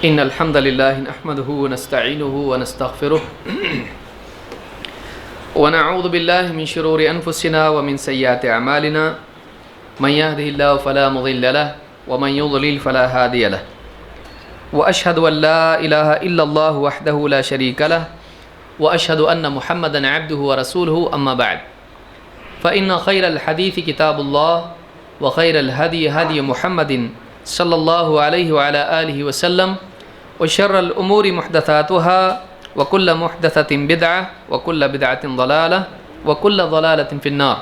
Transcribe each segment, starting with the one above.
إن الحمد لله نحمده ونستعينه ونستغفره ونعوذ بالله من شرور أنفسنا ومن سيئات أعمالنا من يهده الله فلا مضل له ومن يضلل فلا هادي له وأشهد أن لا إله إلا الله وحده لا شريك له وأشهد أن محمدا عبده ورسوله أما بعد فإن خير الحديث كتاب الله وخير الهدي هدي محمد صلى الله عليه وعلى آله وسلم وشر الأمور محدثاتها وكل محدثة بدعة وكل بدعة ضلالة وكل ضلالة في النار.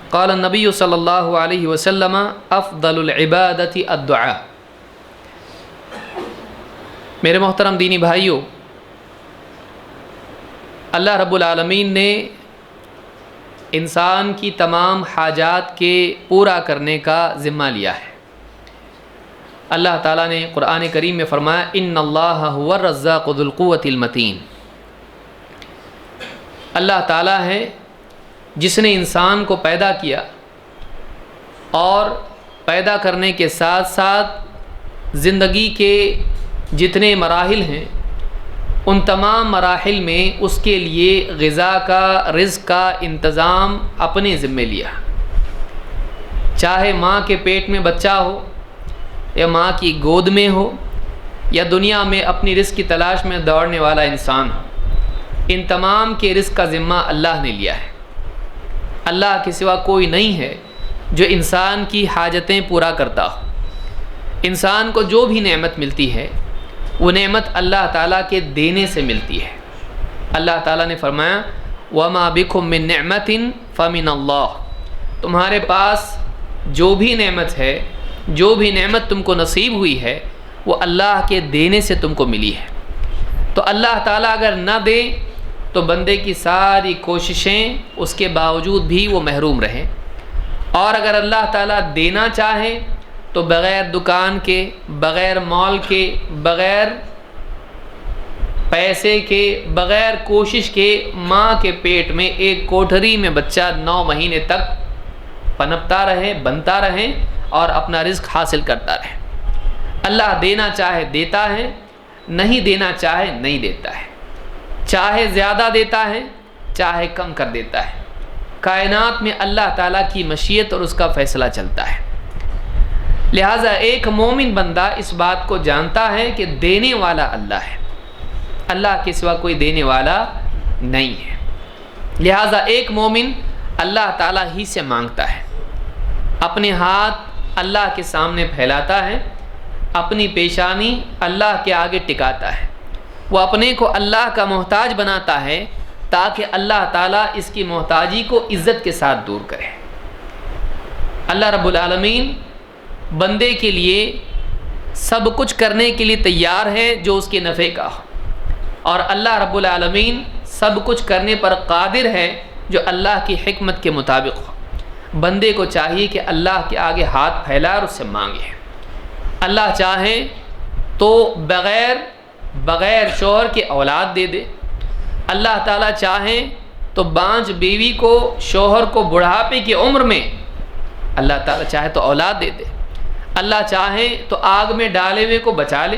قال النبي صلى الله عليه وسلم أفضل العبادة الدعاء. میرے محترم دینی بھائیوں، اللہ رب العالمین نے انسان کی تمام حاجات کے پورا کرنے کا ذمہ لیا ہے۔ اللہ تعالیٰ نے قرآن کریم میں فرمایا ان اللہ هو الرزاق ذو القوة المتین۔ اللہ تعالیٰ ہے جس نے انسان کو پیدا کیا اور پیدا کرنے کے ساتھ ساتھ زندگی کے جتنے مراحل ہیں ان تمام مراحل میں اس کے لیے غذا کا، رزق کا انتظام اپنے ذمہ لیا۔ چاہے ماں کے پیٹ میں بچہ ہو یا ماں کی گود میں ہو یا دنیا میں اپنی رزق کی تلاش میں دوڑنے والا انسان ہو، ان تمام کے رزق کا ذمہ اللہ نے لیا ہے۔ اللہ کے سوا کوئی نہیں ہے جو انسان کی حاجتیں پورا کرتا ہو۔ انسان کو جو بھی نعمت ملتی ہے وہ نعمت اللہ تعالیٰ کے دینے سے ملتی ہے۔ اللہ تعالیٰ نے فرمایا وَمَا بِكُم مِّن نِّعْمَةٍ فَمِنَ اللَّهِ، تمہارے پاس جو بھی نعمت ہے، جو بھی نعمت تم کو نصیب ہوئی ہے وہ اللہ کے دینے سے تم کو ملی ہے۔ تو اللہ تعالیٰ اگر نہ دے تو بندے کی ساری کوششیں اس کے باوجود بھی وہ محروم رہیں، اور اگر اللہ تعالیٰ دینا چاہے تو بغیر دکان کے، بغیر مال کے، بغیر پیسے کے، بغیر کوشش کے ماں کے پیٹ میں ایک کوٹھری میں بچہ 9 مہینے تک پنپتا رہے، بنتا رہے اور اپنا رزق حاصل کرتا رہے۔ اللہ دینا چاہے دیتا ہے، نہیں دینا چاہے نہیں دیتا ہے، چاہے زیادہ دیتا ہے چاہے کم کر دیتا ہے۔ کائنات میں اللہ تعالیٰ کی مشیت اور اس کا فیصلہ چلتا ہے۔ لہٰذا ایک مومن بندہ اس بات کو جانتا ہے کہ دینے والا اللہ ہے، اللہ کے سوا کوئی دینے والا نہیں ہے۔ لہٰذا ایک مومن اللہ تعالیٰ ہی سے مانگتا ہے، اپنے ہاتھ اللہ کے سامنے پھیلاتا ہے، اپنی پیشانی اللہ کے آگے ٹکاتا ہے، وہ اپنے کو اللہ کا محتاج بناتا ہے تاکہ اللہ تعالیٰ اس کی محتاجی کو عزت کے ساتھ دور کرے۔ اللہ رب العالمین بندے کے لیے سب کچھ کرنے کے لیے تیار ہے جو اس کے نفع کا ہو، اور اللہ رب العالمین سب کچھ کرنے پر قادر ہے جو اللہ کی حکمت کے مطابق ہو۔ بندے کو چاہیے کہ اللہ کے آگے ہاتھ پھیلائے اور اس سے مانگے۔ اللہ چاہے تو بغیر شوہر کے اولاد دے دے، اللہ تعالیٰ چاہے تو بانجھ بیوی کو، شوہر کو بڑھاپے کی عمر میں اللہ تعالیٰ چاہے تو اولاد دے دے، اللہ چاہے تو آگ میں ڈالے ہوئے کو بچا لے،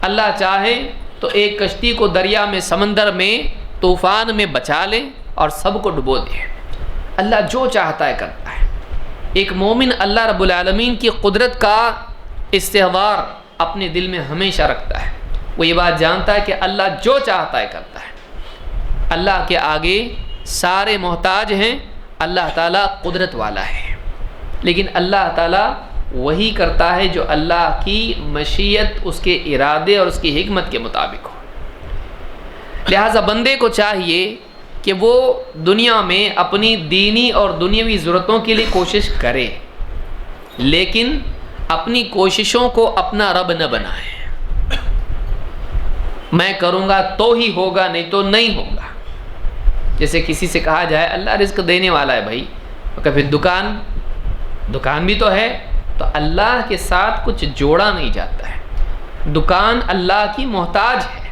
اللہ چاہے تو ایک کشتی کو دریا میں، سمندر میں، طوفان میں بچا لے اور سب کو ڈبو دے۔ اللہ جو چاہتا ہے کرتا ہے۔ ایک مومن اللہ رب العالمین کی قدرت کا استحضار اپنے دل میں ہمیشہ رکھتا ہے، وہ یہ بات جانتا ہے کہ اللہ جو چاہتا ہے کرتا ہے۔ اللہ کے آگے سارے محتاج ہیں، اللہ تعالیٰ قدرت والا ہے، لیکن اللہ تعالیٰ وہی کرتا ہے جو اللہ کی مشیت، اس کے ارادے اور اس کی حکمت کے مطابق ہو۔ لہٰذا بندے کو چاہیے کہ وہ دنیا میں اپنی دینی اور دنیاوی ضرورتوں کے لیے کوشش کرے، لیکن اپنی کوششوں کو اپنا رب نہ بنائے۔ میں کروں گا تو ہی ہوگا، نہیں تو نہیں ہوگا۔ جیسے کسی سے کہا جائے اللہ رزق دینے والا ہے بھائی، کہ پھر دکان بھی تو ہے، تو اللہ کے ساتھ کچھ جوڑا نہیں جاتا ہے۔ دکان اللہ کی محتاج ہے۔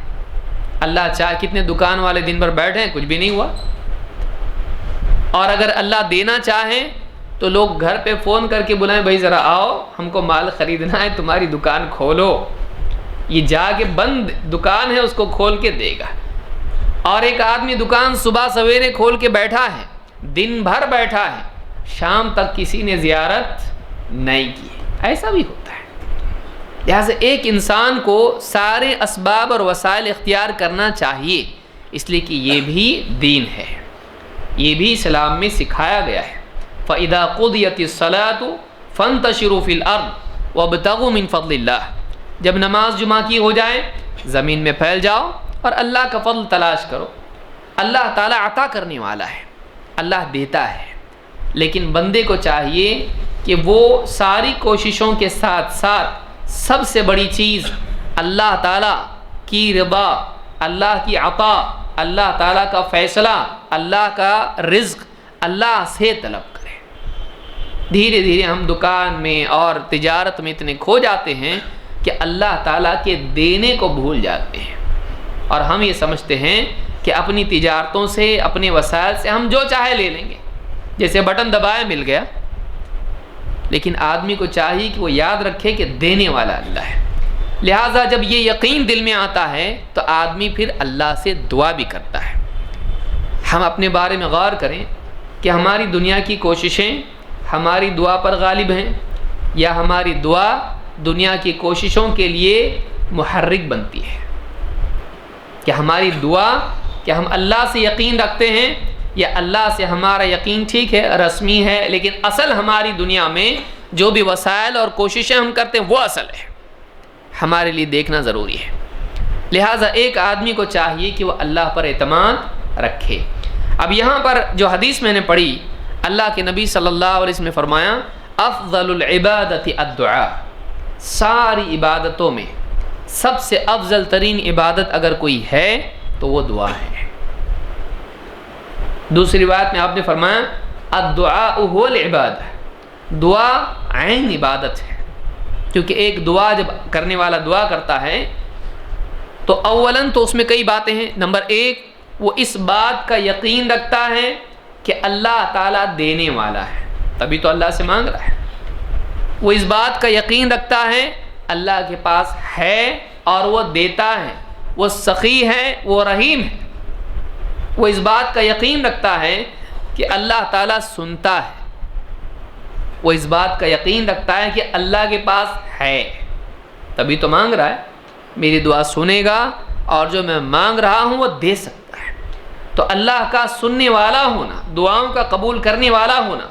اللہ چاہے کتنے دکان والے دن بھر بیٹھے ہیں، کچھ بھی نہیں ہوا، اور اگر اللہ دینا چاہے تو لوگ گھر پہ فون کر کے بلائیں بھائی ذرا آؤ، ہم کو مال خریدنا ہے، تمہاری دکان کھولو۔ یہ جا کے بند دکان ہے اس کو کھول کے دے گا. اور ایک آدمی دکان صبح سویرے کھول کے بیٹھا ہے, دن بھر بیٹھا ہے, شام تک کسی نے زیارت نہیں کی. ایسا بھی ہوتا ہے. لہٰذا ایک انسان کو سارے اسباب اور وسائل اختیار کرنا چاہیے, اس لیے کہ یہ بھی دین ہے, یہ بھی اسلام میں سکھایا گیا ہے. فَإِذَا قُضِيَتِ الصَّلَاةُ فَانْتَشِرُوا فِي الْأَرْضِ وَابْتَغُوا مِنْ فَضْلِ اللَّهِ. جب نماز جمعہ کی ہو جائے زمین میں پھیل جاؤ اور اللہ کا فضل تلاش کرو. اللہ تعالیٰ عطا کرنے والا ہے, اللہ دیتا ہے, لیکن بندے کو چاہیے کہ وہ ساری کوششوں کے ساتھ ساتھ سب سے بڑی چیز اللہ تعالیٰ کی رضا, اللہ کی عطا, اللہ تعالیٰ کا فیصلہ, اللہ کا رزق اللہ سے طلب کرے. دھیرے دھیرے ہم دکان میں اور تجارت میں اتنے کھو جاتے ہیں کہ اللہ تعالیٰ کے دینے کو بھول جاتے ہیں, اور ہم یہ سمجھتے ہیں کہ اپنی تجارتوں سے, اپنے وسائل سے ہم جو چاہے لے لیں گے, جیسے بٹن دبائے مل گیا. لیکن آدمی کو چاہیے کہ وہ یاد رکھے کہ دینے والا اللہ ہے. لہٰذا جب یہ یقین دل میں آتا ہے تو آدمی پھر اللہ سے دعا بھی کرتا ہے. ہم اپنے بارے میں غور کریں کہ ہماری دنیا کی کوششیں ہماری دعا پر غالب ہیں, یا ہماری دعا دنیا کی کوششوں کے لیے محرک بنتی ہے. کہ ہماری دعا, کہ ہم اللہ سے یقین رکھتے ہیں, یا اللہ سے ہمارا یقین ٹھیک ہے رسمی ہے, لیکن اصل ہماری دنیا میں جو بھی وسائل اور کوششیں ہم کرتے ہیں وہ اصل ہے. ہمارے لیے دیکھنا ضروری ہے. لہٰذا ایک آدمی کو چاہیے کہ وہ اللہ پر اعتماد رکھے. اب یہاں پر جو حدیث میں نے پڑھی, اللہ کے نبی صلی اللہ علیہ وسلم نے فرمایا افضل العبادت الدعاء. ساری عبادتوں میں سب سے افضل ترین عبادت اگر کوئی ہے تو وہ دعا ہے. دوسری روایت میں آپ نے فرمایا الدعاء هو العبادہ, دعا عین عبادت ہے. کیونکہ ایک دعا جب کرنے والا دعا کرتا ہے تو اولاً تو اس میں کئی باتیں ہیں. نمبر ایک, وہ اس بات کا یقین رکھتا ہے کہ اللہ تعالیٰ دینے والا ہے, تبھی تو اللہ سے مانگ رہا ہے. وہ اس بات کا یقین رکھتا ہے اللہ کے پاس ہے اور وہ دیتا ہے, وہ سخی ہے, وہ رحیم ہے. وہ اس بات کا یقین رکھتا ہے کہ اللہ تعالیٰ سنتا ہے, وہ اس بات کا یقین رکھتا ہے کہ اللہ کے پاس ہے, تبھی تو مانگ رہا ہے, میری دعا سنے گا اور جو میں مانگ رہا ہوں وہ دے سکتا ہے. تو اللہ کا سننے والا ہونا, دعاؤں کا قبول کرنے والا ہونا,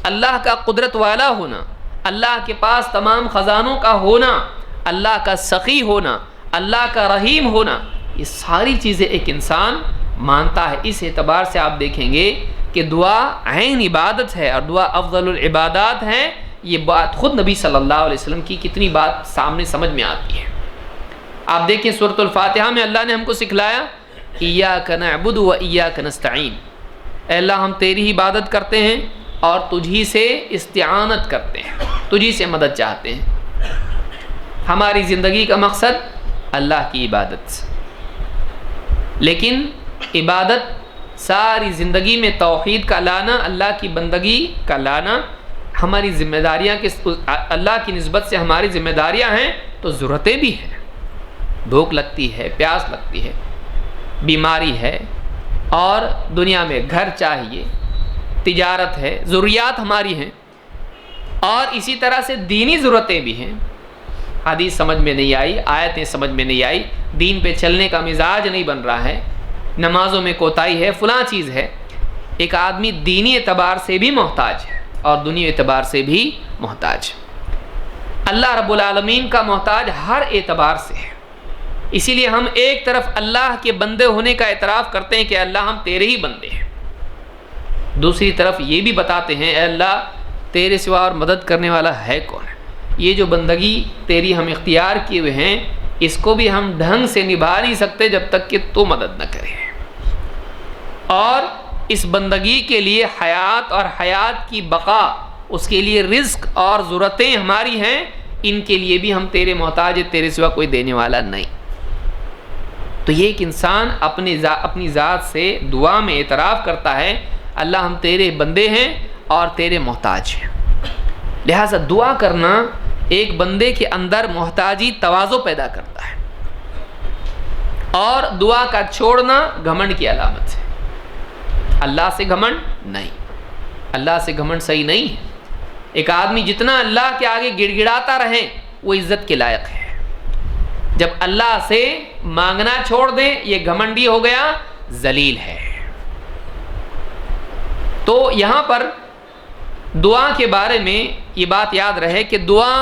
اللہ کا قدرت والا ہونا, اللہ کے پاس تمام خزانوں کا ہونا, اللہ کا سخی ہونا, اللہ کا رحیم ہونا, یہ ساری چیزیں ایک انسان مانتا ہے. اس اعتبار سے آپ دیکھیں گے کہ دعا عین عبادت ہے اور دعا افضل العبادات ہے. یہ بات خود نبی صلی اللہ علیہ وسلم کی کتنی بات سامنے سمجھ میں آتی ہے. آپ دیکھیں سورۃ الفاتحہ میں اللہ نے ہم کو سکھلایا ایاک نعبد و ایاک نستعین, اے اللہ ہم تیری ہی عبادت کرتے ہیں اور تجھی سے استعانت کرتے ہیں, تجھی سے مدد چاہتے ہیں. ہماری زندگی کا مقصد اللہ کی عبادت, لیکن عبادت ساری زندگی میں توحید کا لانا, اللہ کی بندگی کا لانا, ہماری ذمہ داریاں اللہ کی نسبت سے ہماری ذمہ داریاں ہیں تو ضرورتیں بھی ہیں. بھوک لگتی ہے, پیاس لگتی ہے, بیماری ہے, اور دنیا میں گھر چاہیے, تجارت ہے, ضروریات ہماری ہیں, اور اسی طرح سے دینی ضرورتیں بھی ہیں. حدیث سمجھ میں نہیں آئی, آیتیں سمجھ میں نہیں آئی, دین پہ چلنے کا مزاج نہیں بن رہا ہے, نمازوں میں کوتاہی ہے, فلاں چیز ہے. ایک آدمی دینی اعتبار سے بھی محتاج ہے اور دنیا اعتبار سے بھی محتاج. اللہ رب العالمین کا محتاج ہر اعتبار سے ہے. اسی لیے ہم ایک طرف اللہ کے بندے ہونے کا اعتراف کرتے ہیں کہ اللہ ہم تیرے ہی بندے ہیں, دوسری طرف یہ بھی بتاتے ہیں اے اللہ تیرے سوا اور مدد کرنے والا ہے کون ہے. یہ جو بندگی تیری ہم اختیار کیے ہوئے ہیں اس کو بھی ہم ڈھنگ سے نبھا نہیں سکتے جب تک کہ تو مدد نہ کرے. اور اس بندگی کے لیے حیات اور حیات کی بقا, اس کے لیے رزق اور ضرورتیں ہماری ہیں, ان کے لیے بھی ہم تیرے محتاج ہیں, تیرے سوا کوئی دینے والا نہیں. تو یہ ایک انسان اپنی ذات سے دعا میں اعتراف کرتا ہے اللہ ہم تیرے بندے ہیں اور تیرے محتاج ہیں. لہٰذا دعا کرنا ایک بندے کے اندر محتاجی تواضع پیدا کرتا ہے، اور دعا کا چھوڑنا گھمنڈ کی علامت ہے۔ اللہ سے گھمنڈ نہیں، اللہ سے گھمنڈ صحیح نہیں ہے۔ ایک آدمی جتنا اللہ کے آگے گڑ گڑاتا رہے وہ عزت کے لائق ہے۔ جب اللہ سے مانگنا چھوڑ دے یہ گھمنڈی ہو گیا، ذلیل ہے۔ تو یہاں پر دعا کے بارے میں یہ بات یاد رہے کہ دعا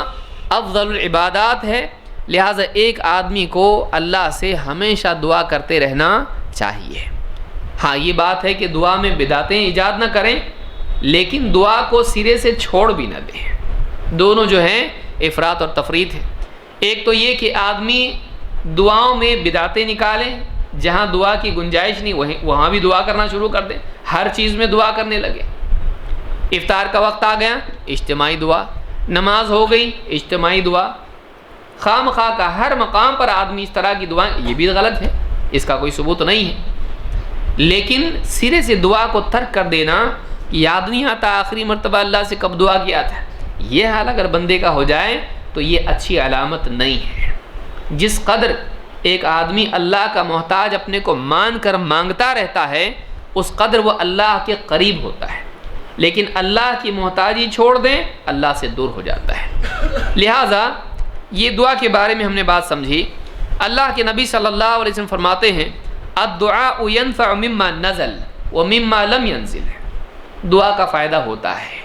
افضل العبادات ہے، لہٰذا ایک آدمی کو اللہ سے ہمیشہ دعا کرتے رہنا چاہیے۔ ہاں یہ بات ہے کہ دعا میں بدعتیں ایجاد نہ کریں، لیکن دعا کو سرے سے چھوڑ بھی نہ دیں۔ دونوں جو ہیں افراط اور تفریط ہے۔ ایک تو یہ کہ آدمی دعاؤں میں بدعتیں نکالیں، جہاں دعا کی گنجائش نہیں وہاں بھی دعا کرنا شروع کر دیں، ہر چیز میں دعا کرنے لگے۔ افطار کا وقت آ گیا، اجتماعی دعا، نماز ہو گئی، اجتماعی دعا، خام خواہ کا ہر مقام پر آدمی اس طرح کی دعائیں، یہ بھی غلط ہے، اس کا کوئی ثبوت نہیں ہے۔ لیکن سرے سے دعا کو ترک کر دینا، یاد نہیں آتا آخری مرتبہ اللہ سے کب دعا کیا تھا، یہ حال اگر بندے کا ہو جائے تو یہ اچھی علامت نہیں ہے۔ جس قدر ایک آدمی اللہ کا محتاج اپنے کو مان کر مانگتا رہتا ہے، اس قدر وہ اللہ کے قریب ہوتا ہے، لیکن اللہ کی محتاجی چھوڑ دیں اللہ سے دور ہو جاتا ہے۔ لہٰذا یہ دعا کے بارے میں ہم نے بات سمجھی۔ اللہ کے نبی صلی اللہ علیہ وسلم فرماتے ہیں الدعاء ينفع مما نزل ومما لم ينزل، دعا کا فائدہ ہوتا ہے،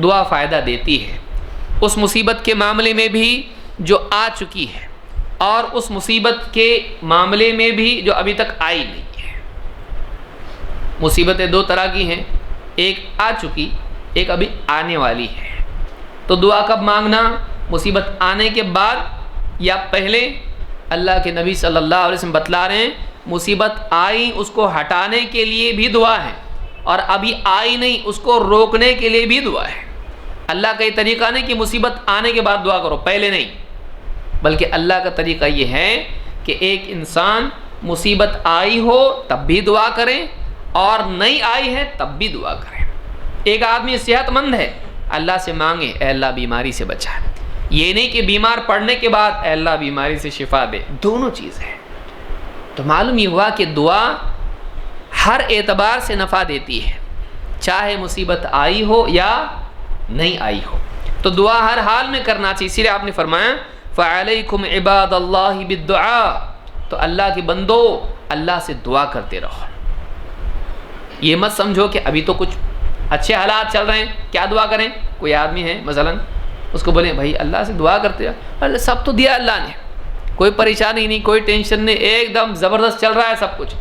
دعا فائدہ دیتی ہے اس مصیبت کے معاملے میں بھی جو آ چکی ہے، اور اس مصیبت کے معاملے میں بھی جو ابھی تک آئی نہیں ہے۔ مصیبتیں دو طرح کی ہیں، ایک آ چکی، ایک ابھی آنے والی ہے۔ تو دعا کب مانگنا؟ مصیبت آنے کے بعد یا پہلے؟ اللہ کے نبی صلی اللہ علیہ وسلم بتلا رہے ہیں مصیبت آئی اس کو ہٹانے کے لیے بھی دعا ہے، اور ابھی آئی نہیں اس کو روکنے کے لیے بھی دعا ہے۔ اللہ کا یہ طریقہ نہیں کہ مصیبت آنے کے بعد دعا کرو، پہلے نہیں، بلکہ اللہ کا طریقہ یہ ہے کہ ایک انسان مصیبت آئی ہو تب بھی دعا کرے، اور نہیں آئی ہے تب بھی دعا کرے۔ ایک آدمی صحت مند ہے، اللہ سے مانگے اے اللہ بیماری سے بچا، یہ نہیں کہ بیمار پڑنے کے بعد اے اللہ بیماری سے شفا دے، دونوں چیز ہے۔ تو معلوم یہ ہوا کہ دعا ہر اعتبار سے نفع دیتی ہے، چاہے مصیبت آئی ہو یا نہیں آئی ہو۔ تو دعا ہر حال میں کرنا چاہیے، اسی لیے آپ نے فرمایا فَعَلَيْكُمْ عِبَادَ اللَّهِ بِالدُّعَاء، تو اللہ کے بندو اللہ سے دعا کرتے رہو۔ یہ مت سمجھو کہ ابھی تو کچھ اچھے حالات چل رہے ہیں کیا دعا کریں۔ کوئی آدمی ہے مثلا اس کو بولیں بھائی اللہ سے دعا کرتے رہو، سب تو دیا اللہ نے، کوئی پریشانی نہیں، کوئی ٹینشن نہیں، ایک دم زبردست چل رہا ہے سب کچھ۔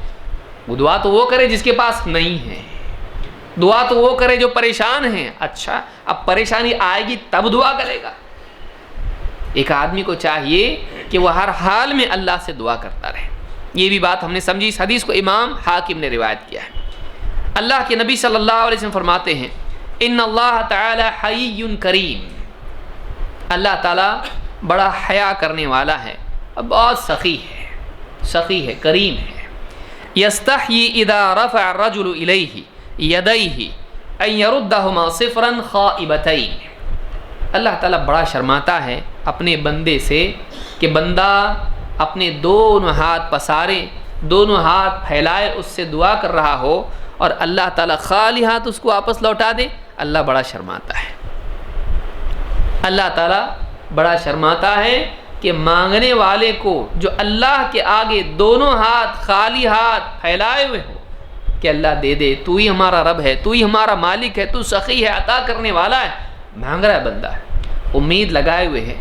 وہ دعا تو وہ کرے جس کے پاس نہیں ہے، دعا تو وہ کرے جو پریشان ہیں۔ اچھا اب پریشانی آئے گی تب دعا کرے گا؟ ایک آدمی کو چاہیے کہ وہ ہر حال میں اللہ سے دعا کرتا رہے۔ یہ بھی بات ہم نے سمجھی۔ اس حدیث کو امام حاکم نے روایت کیا ہے۔ اللہ کے نبی صلی اللہ علیہ وسلم فرماتے ہیں ان اللہ تعالی حی کریم، اللہ تعالی بڑا حیا کرنے والا ہے اور بہت سخی ہے، کریم ہے۔ یستحیی اذا رفع الرجل الیہ یدیہ ان یردہما صفرا خائبتین، اللہ تعالیٰ بڑا شرماتا ہے اپنے بندے سے کہ بندہ اپنے دونوں ہاتھ پسارے، دونوں ہاتھ پھیلائے اس سے دعا کر رہا ہو، اور اللہ تعالیٰ خالی ہاتھ اس کو واپس لوٹا دے، اللہ بڑا شرماتا ہے۔ اللہ تعالیٰ بڑا شرماتا ہے کہ مانگنے والے کو جو اللہ کے آگے دونوں ہاتھ خالی ہاتھ پھیلائے ہوئے ہو کہ اللہ دے دے، تو ہی ہمارا رب ہے، تو ہی ہمارا مالک ہے، تو سخی ہے، عطا کرنے والا ہے، مانگ رہا ہے بندہ، امید لگائے ہوئے ہے،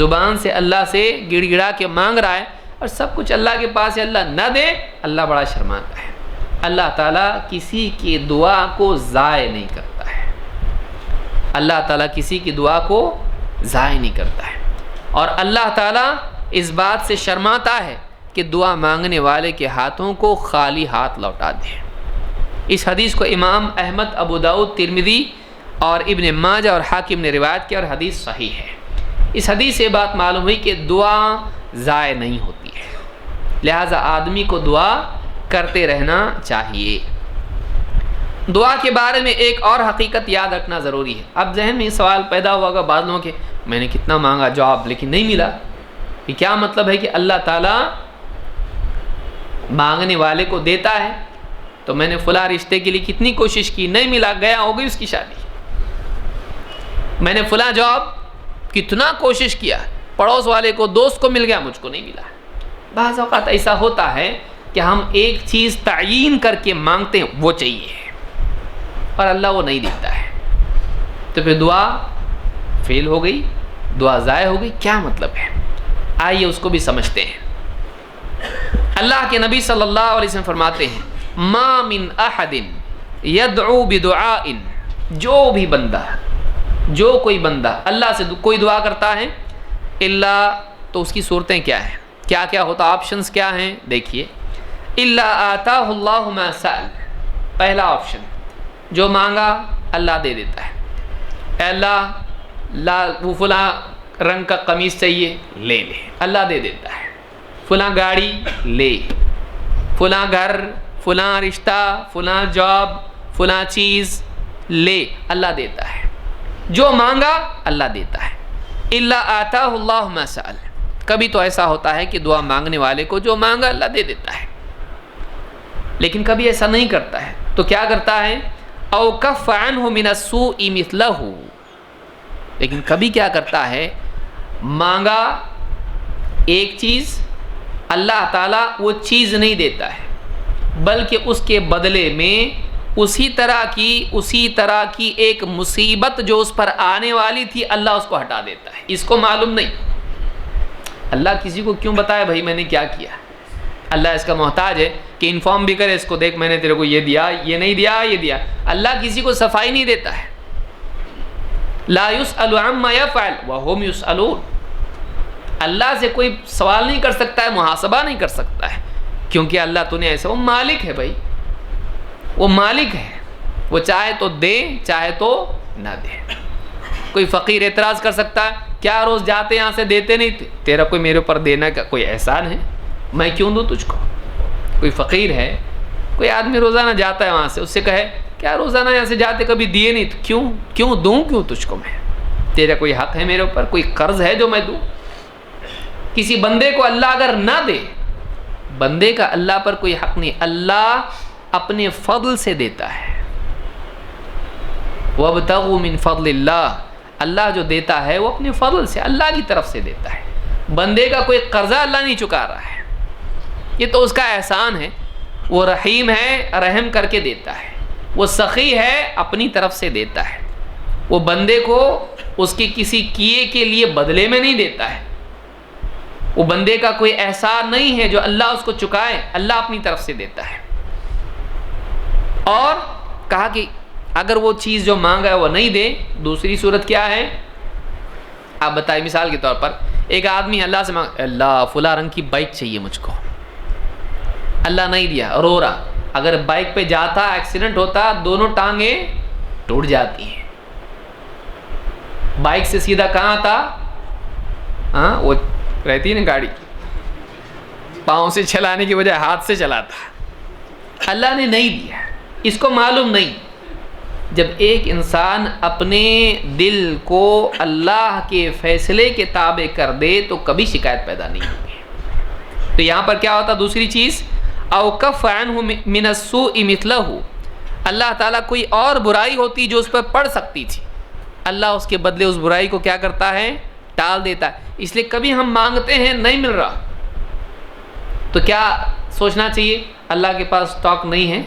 زبان سے اللہ سے گڑ گڑا کے مانگ رہا ہے، اور سب کچھ اللہ کے پاس ہے، اللہ نہ دے، اللہ بڑا شرماتا ہے۔ اللہ تعالیٰ کسی کی دعا کو ضائع نہیں کرتا ہے، اللہ تعالیٰ کسی کی دعا کو ضائع نہیں کرتا ہے، اور اللہ تعالیٰ اس بات سے شرماتا ہے کہ دعا مانگنے والے کے ہاتھوں کو خالی ہاتھ لوٹا دے۔ اس حدیث کو امام احمد، ابو داؤد، ترمذی اور ابن ماجہ اور حاکم نے روایت کیا، اور حدیث صحیح ہے۔ اس حدیث سے بات معلوم ہوئی کہ دعا ضائع نہیں ہوتی ہے، لہذا آدمی کو دعا کرتے رہنا چاہیے۔ دعا کے بارے میں ایک اور حقیقت یاد رکھنا ضروری ہے۔ اب ذہن میں سوال پیدا ہوا گا بعض لوگوں کے، میں نے کتنا مانگا جاب لیکن نہیں ملا. یہ کیا مطلب ہے کہ اللہ تعالیٰ مانگنے والے کو دیتا ہے. تو میں نے فلاں رشتے کے لیے کتنی کوشش کی, نہیں ملا, گیا ہو گئی اس کی شادی. میں نے فلاں جاب کتنا کوشش کیا, پڑوس والے کو دوست کو مل گیا, مجھ کو نہیں ملا. بعض اوقات ایسا ہوتا ہے کہ ہم ایک چیز تعیین کر کے مانگتے ہیں وہ چاہیے اور اللہ وہ نہیں دیتا ہے, تو پھر دعا فیل ہو گئی, دعا ضائع ہو گئی. کیا مطلب ہے؟ آئیے اس کو بھی سمجھتے ہیں. اللہ کے نبی صلی اللہ علیہ وسلم فرماتے ہیں ما من احد یدعو بدعاء, جو بھی بندہ, جو کوئی بندہ اللہ سے کوئی دعا کرتا ہے, اللہ, تو اس کی صورتیں کیا ہیں, کیا کیا ہوتا, آپشنز کیا ہیں دیکھیے. الا آتاہ اللہ ما سأل, پہلا آپشن, جو مانگا اللہ دے دیتا ہے. اے اللہ وہ فلاں رنگ کا قمیص چاہیے, لے لے, اللہ دے دیتا ہے. فلاں گاڑی لے, فلاں گھر, فلاں رشتہ, فلاں جاب, فلاں چیز لے, اللہ دیتا ہے. جو مانگا اللہ دیتا ہے. الا آتاہ اللہ ما سأل, کبھی تو ایسا ہوتا ہے کہ دعا مانگنے والے کو جو مانگا اللہ دے دیتا ہے, لیکن کبھی ایسا نہیں کرتا ہے. تو کیا کرتا ہے, او کف عنہ من السوء مثلہ, لیکن کبھی کیا کرتا ہے, مانگا ایک چیز, اللہ تعالیٰ وہ چیز نہیں دیتا ہے, بلکہ اس کے بدلے میں اسی طرح کی ایک مصیبت جو اس پر آنے والی تھی اللہ اس کو ہٹا دیتا ہے. اس کو معلوم نہیں. اللہ کسی کو کیوں بتائے بھائی میں نے کیا کیا؟ اللہ اس کا محتاج ہے کہ انفارم بھی کرے اس کو, دیکھ میں نے تیرے کو یہ دیا, یہ نہیں دیا, یہ دیا. اللہ کسی کو صفائی نہیں دیتا ہے. لا يسأل عما يفعل وهم يسألون, اللہ سے کوئی سوال نہیں کر سکتا ہے, محاسبہ نہیں کر سکتا ہے, کیونکہ اللہ تو نے ایسا, وہ مالک ہے بھائی, وہ مالک ہے, وہ چاہے تو دے چاہے تو نہ دے. کوئی فقیر اعتراض کر سکتا ہے, کیا روز جاتے یہاں سے دیتے نہیں, تیرا کوئی میرے اوپر دینا کا کوئی احسان ہے, میں کیوں دوں تجھ کو؟ کوئی فقیر ہے, کوئی آدمی روزانہ جاتا ہے وہاں سے, اس سے کہے کیا روزانہ یہاں سے جاتے کبھی دیے نہیں, تو کیوں دوں, کیوں تجھ کو میں, تیرا کوئی حق ہے میرے اوپر, کوئی قرض ہے جو میں دوں؟ کسی بندے کو اللہ اگر نہ دے, بندے کا اللہ پر کوئی حق نہیں, اللہ اپنے فضل سے دیتا ہے. وَابْتَغُوا مِنْ فَضْلِ اللَّهِ, اللہ جو دیتا ہے وہ اپنے فضل سے, اللہ کی طرف سے دیتا ہے. بندے کا کوئی قرضہ اللہ نہیں چکا رہا ہے, یہ تو اس کا احسان ہے. وہ رحیم ہے, رحم کر کے دیتا ہے. وہ سخی ہے, اپنی طرف سے دیتا ہے. وہ بندے کو اس کے کسی کیے کے لیے بدلے میں نہیں دیتا ہے. وہ بندے کا کوئی احسان نہیں ہے جو اللہ اس کو چکائے, اللہ اپنی طرف سے دیتا ہے. اور کہا کہ اگر وہ چیز جو مانگا ہے وہ نہیں دے, دوسری صورت کیا ہے آپ بتائیں. مثال کے طور پر ایک آدمی اللہ سے مانگ, اللہ فلاں رنگ کی بائک چاہیے مجھ کو, اللہ نہیں دیا, رو رہا. اگر بائک پہ جاتا, ایکسیڈنٹ ہوتا, دونوں ٹانگیں ٹوٹ جاتی ہیں. بائک سے سیدھا کہاں آتا, ہاں وہ رہتی ہے نا گاڑی, پاؤں سے چلانے کی بجائے ہاتھ سے چلاتا. اللہ نے نہیں دیا, اس کو معلوم نہیں. جب ایک انسان اپنے دل کو اللہ کے فیصلے کے تابع کر دے تو کبھی شکایت پیدا نہیں ہوگی. تو یہاں پر کیا ہوتا, دوسری چیز, او کف عنہ من السوء مثلہ, اللہ تعالیٰ کوئی اور برائی ہوتی جو اس پر پڑ سکتی تھی, اللہ اس کے بدلے اس برائی کو کیا کرتا ہے, ٹال دیتا ہے. اس لیے کبھی ہم مانگتے ہیں نہیں مل رہا تو کیا سوچنا چاہیے, اللہ کے پاس اسٹاک نہیں ہے,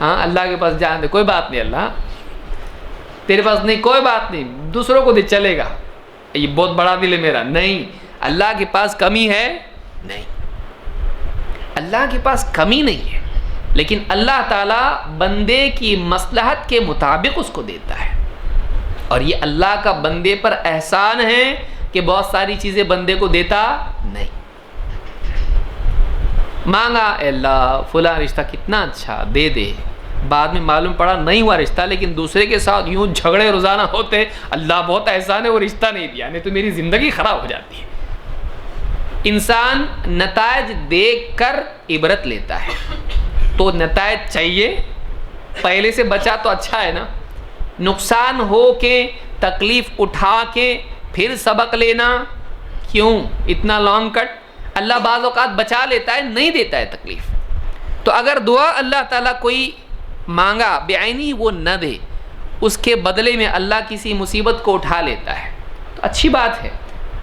ہاں اللہ کے پاس جان دے, کوئی بات نہیں, اللہ تیرے پاس نہیں, کوئی بات نہیں, دوسروں کو دے چلے گا, یہ بہت بڑا دل ہے میرا. نہیں, اللہ کے پاس کمی ہے نہیں, اللہ کے پاس کمی نہیں ہے, لیکن اللہ تعالیٰ بندے کی مصلحت کے مطابق اس کو دیتا ہے. اور یہ اللہ کا بندے پر احسان ہے کہ بہت ساری چیزیں بندے کو دیتا نہیں. مانگا, اے اللہ فلاں رشتہ کتنا اچھا, دے دے. بعد میں معلوم پڑا نہیں ہوا رشتہ, لیکن دوسرے کے ساتھ یوں جھگڑے روزانہ ہوتے, اللہ بہت احسان ہے وہ رشتہ نہیں دیا, نہیں تو میری زندگی خراب ہو جاتی ہے. انسان نتائج دیکھ کر عبرت لیتا ہے. تو نتائج چاہیے, پہلے سے بچا تو اچھا ہے نا. نقصان ہو کے تکلیف اٹھا کے پھر سبق لینا، کیوں اتنا لانگ کٹ؟ اللہ بعض اوقات بچا لیتا ہے، نہیں دیتا ہے تکلیف۔ تو اگر دعا اللہ تعالیٰ کوئی مانگا بعینی وہ نہ دے، اس کے بدلے میں اللہ کسی مصیبت کو اٹھا لیتا ہے تو اچھی بات ہے۔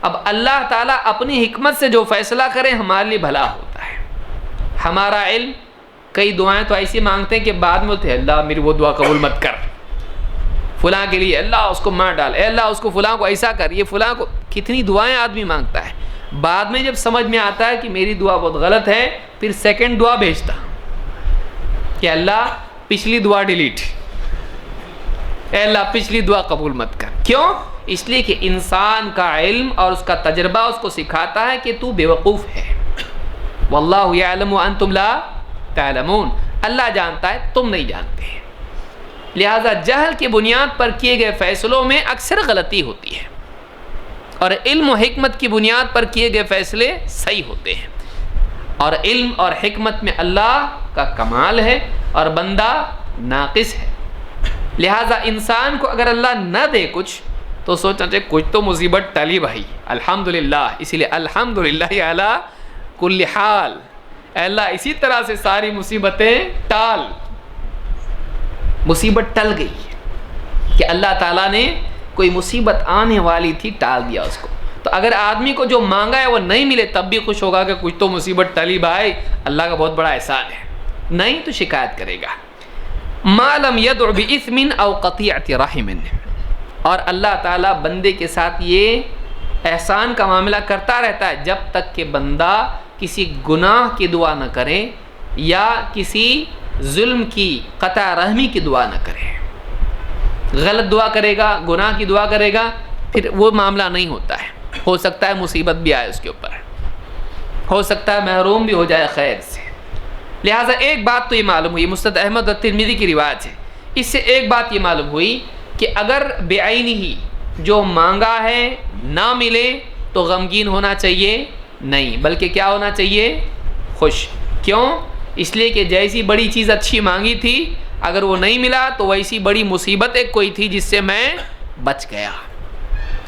اب اللہ تعالیٰ اپنی حکمت سے جو فیصلہ کرے ہمارے لیے بھلا ہوتا ہے۔ ہمارا علم، کئی دعائیں تو ایسی مانگتے ہیں کہ بعد میں ہوتے ہیں اللہ میری وہ دعا قبول مت کر، فلاں کے لیے اللہ اس کو مار ڈال، اے اللہ اس کو فلاں کو ایسا کر، یہ فلاں کو، کتنی دعائیں آدمی مانگتا ہے۔ بعد میں جب سمجھ میں آتا ہے کہ میری دعا بہت غلط ہے، پھر سیکنڈ دعا بھیجتا کہ اللہ پچھلی دعا ڈیلیٹ، اے اللہ پچھلی دعا قبول مت کر۔ کیوں؟ اس لیے کہ انسان کا علم اور اس کا تجربہ اس کو سکھاتا ہے کہ تو بیوقوف ہے۔ واللہ یعلم وانتم لا تعلمون، اللہ جانتا ہے تم نہیں جانتے، لہذا جہل کی بنیاد پر کیے گئے فیصلوں میں اکثر غلطی ہوتی ہے، اور علم و حکمت کی بنیاد پر کیے گئے فیصلے صحیح ہوتے ہیں۔ اور علم اور حکمت میں اللہ کا کمال ہے اور بندہ ناقص ہے، لہذا انسان کو اگر اللہ نہ دے کچھ تو سوچنا چاہیے کچھ تو مصیبت ٹلی بھائی، الحمدللہ، اسی لیے الحمدللہ علی کل حال، اے اللہ اسی طرح سے ساری مصیبتیں ٹال، مصیبت ٹل گئی کہ اللہ تعالیٰ نے کوئی مصیبت آنے والی تھی ٹال دیا اس کو۔ تو اگر آدمی کو جو مانگا ہے وہ نہیں ملے تب بھی خوش ہوگا کہ کچھ تو مصیبت ٹلی بھائی، اللہ کا بہت بڑا احسان ہے، نہیں تو شکایت کرے گا۔ ما لم يدع بإثم او قطيعة رحم، اور اللہ تعالیٰ بندے کے ساتھ یہ احسان کا معاملہ کرتا رہتا ہے جب تک کہ بندہ کسی گناہ کی دعا نہ کرے یا کسی ظلم کی قطع رحمی کی دعا نہ کرے۔ غلط دعا کرے گا، گناہ کی دعا کرے گا، پھر وہ معاملہ نہیں ہوتا ہے، ہو سکتا ہے مصیبت بھی آئے اس کے اوپر، ہو سکتا ہے محروم بھی ہو جائے خیر سے۔ لہٰذا ایک بات تو یہ معلوم ہوئی، مسند احمد اور ترمذی کی روایت ہے، اس سے ایک بات یہ معلوم ہوئی کہ اگر بعینی ہی جو مانگا ہے نہ ملے تو غمگین ہونا چاہیے نہیں، بلکہ کیا ہونا چاہیے؟ خوش۔ کیوں؟ اس لیے کہ جیسی بڑی چیز اچھی مانگی تھی اگر وہ نہیں ملا تو ویسی بڑی مصیبت ایک کوئی تھی جس سے میں بچ گیا۔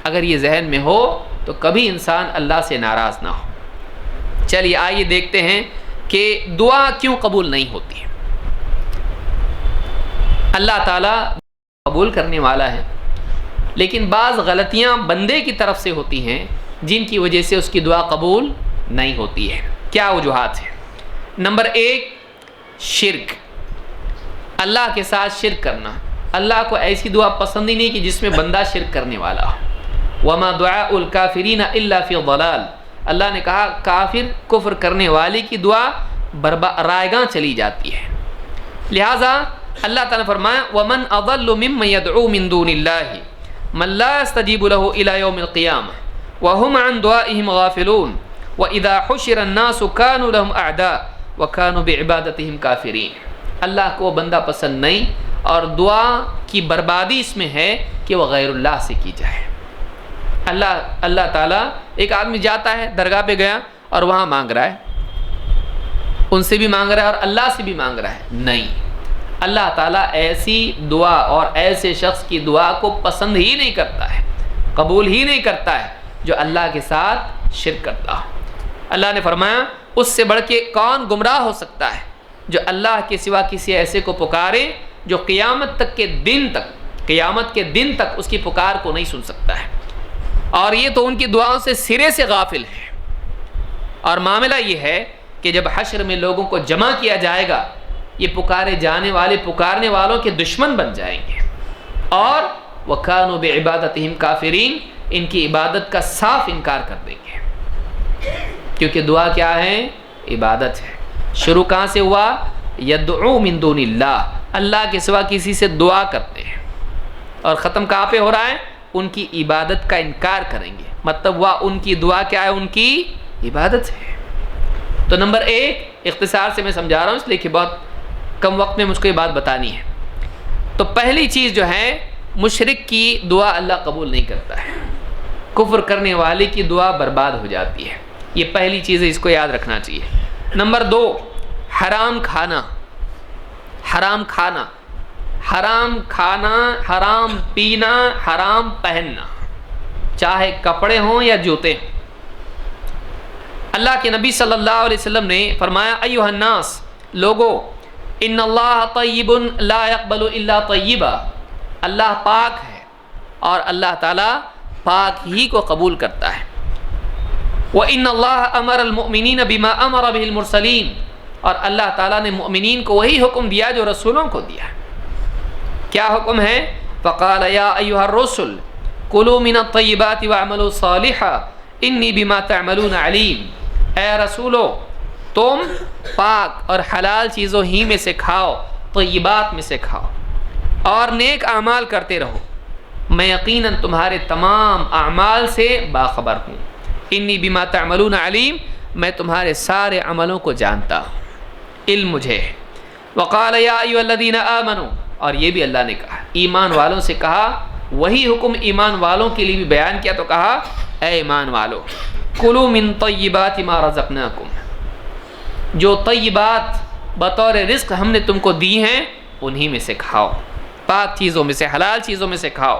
اگر یہ ذہن میں ہو تو کبھی انسان اللہ سے ناراض نہ ہو۔ چلیے آئیے دیکھتے ہیں کہ دعا کیوں قبول نہیں ہوتی۔ اللہ تعالیٰ قبول کرنے والا ہے، لیکن بعض غلطیاں بندے کی طرف سے ہوتی ہیں جن کی وجہ سے اس کی دعا قبول نہیں ہوتی ہے۔ کیا وجوہات ہیں؟ نمبر 1، شرک، اللہ کے ساتھ شرک کرنا۔ اللہ کو ایسی دعا پسند ہی نہیں کہ جس میں بندہ شرک کرنے والا ہو۔ وما دعاء الکافرین الا فی ضلال، اللہ نے کہا کافر کفر کرنے والے کی دعا رائیگاں چلی جاتی ہے۔ لہٰذا اللہ تعالیٰ نے فرمایا ومن اضل ممن يدعو من دون اللہ من لا يستجیب له الى یوم القیامہ وهم عن دعائهم غافلون واذا حشر الناس كانوا لهم اعداء وكانوا بعبادتهم کافرین۔ اللہ کو بندہ پسند نہیں اور دعا کی بربادی اس میں ہے کہ وہ غیر اللہ سے کی جائے۔ اللہ تعالیٰ، ایک آدمی جاتا ہے درگاہ پہ گیا اور وہاں مانگ رہا ہے، ان سے بھی مانگ رہا ہے اور اللہ سے بھی مانگ رہا ہے، نہیں، اللہ تعالیٰ ایسی دعا اور ایسے شخص کی دعا کو پسند ہی نہیں کرتا ہے، قبول ہی نہیں کرتا ہے جو اللہ کے ساتھ شرک کرتا ہو۔ اللہ نے فرمایا اس سے بڑھ کے کون گمراہ ہو سکتا ہے جو اللہ کے سوا کسی ایسے کو پکارے جو قیامت کے دن تک اس کی پکار کو نہیں سن سکتا ہے، اور یہ تو ان کی دعاؤں سے سرے سے غافل ہے۔ اور معاملہ یہ ہے کہ جب حشر میں لوگوں کو جمع کیا جائے گا یہ پکارے جانے والے پکارنے والوں کے دشمن بن جائیں گے، اور وَكَانُوا بِعِبَادَتِهِمْ كَافِرِينَ، ان کی عبادت کا صاف انکار کر دیں گے، کیونکہ دعا کیا ہے؟ عبادت ہے۔ شروع کہاں سے ہوا؟ یدعو من دون اللہ، اللہ کے سوا کسی سے دعا کرتے ہیں، اور ختم کہاں پہ ہو رہا ہے؟ ان کی عبادت کا انکار کریں گے، مطلب وہ ان کی دعا کیا ہے؟ ان کی عبادت ہے۔ تو نمبر 1 اختصار سے میں سمجھا رہا ہوں اس لیے کہ بہت کم وقت میں مجھ کو یہ بات بتانی ہے۔ تو پہلی چیز جو ہے، مشرک کی دعا اللہ قبول نہیں کرتا ہے، کفر کرنے والے کی دعا برباد ہو جاتی ہے، یہ پہلی چیز ہے، اس کو یاد رکھنا چاہیے۔ نمبر 2، حرام کھانا۔ حرام کھانا، حرام پینا، حرام پہننا، چاہے کپڑے ہوں یا جوتے ہوں۔ اللہ کے نبی صلی اللہ علیہ وسلم نے فرمایا ایھا الناس، لوگو، ان اللہ طیب لا یقبل الا طیبا، اللہ پاک ہے اور اللہ تعالیٰ پاک ہی کو قبول کرتا ہے۔ وَإِنَّ اللَّهَ أَمَرَ الْمُؤْمِنِينَ بِمَا أَمَرَ بِهِ الْمُرْسَلِينَ، اور اللہ تعالیٰ نے مؤمنین کو وہی حکم دیا جو رسولوں کو دیا۔ کیا حکم ہے؟ فَقَالَ يَا أَيُّهَا الرُّسُلُ كُلُوا مِنَ الطَّيِّبَاتِ وَاعْمَلُوا صَالِحًا إِنِّي بِمَا تَعْمَلُونَ عَلِيمٌ، اے رسولو تم پاک اور حلال چیزوں ہی میں سے کھاؤ، طیبات میں سے کھاؤ اور نیک اعمال کرتے رہو، میں یقیناً تمہارے تمام اعمال سے باخبر ہوں۔ انی بما تعملون علیم، میں تمہارے سارے عملوں کو جانتا ہوں، علم مجھے ہے۔ وقال یا ایھا الذین آمنوا، اور یہ بھی اللہ نے کہا، ایمان والوں سے کہا، وہی حکم ایمان والوں کے لیے بھی بیان کیا تو کہا اے ایمان والو، کلوا من طیبات ما رزقناکم، جو طیبات بطور رزق ہم نے تم کو دی ہیں انہی میں سے کھاؤ، پاک چیزوں میں سے، حلال چیزوں میں سے کھاؤ۔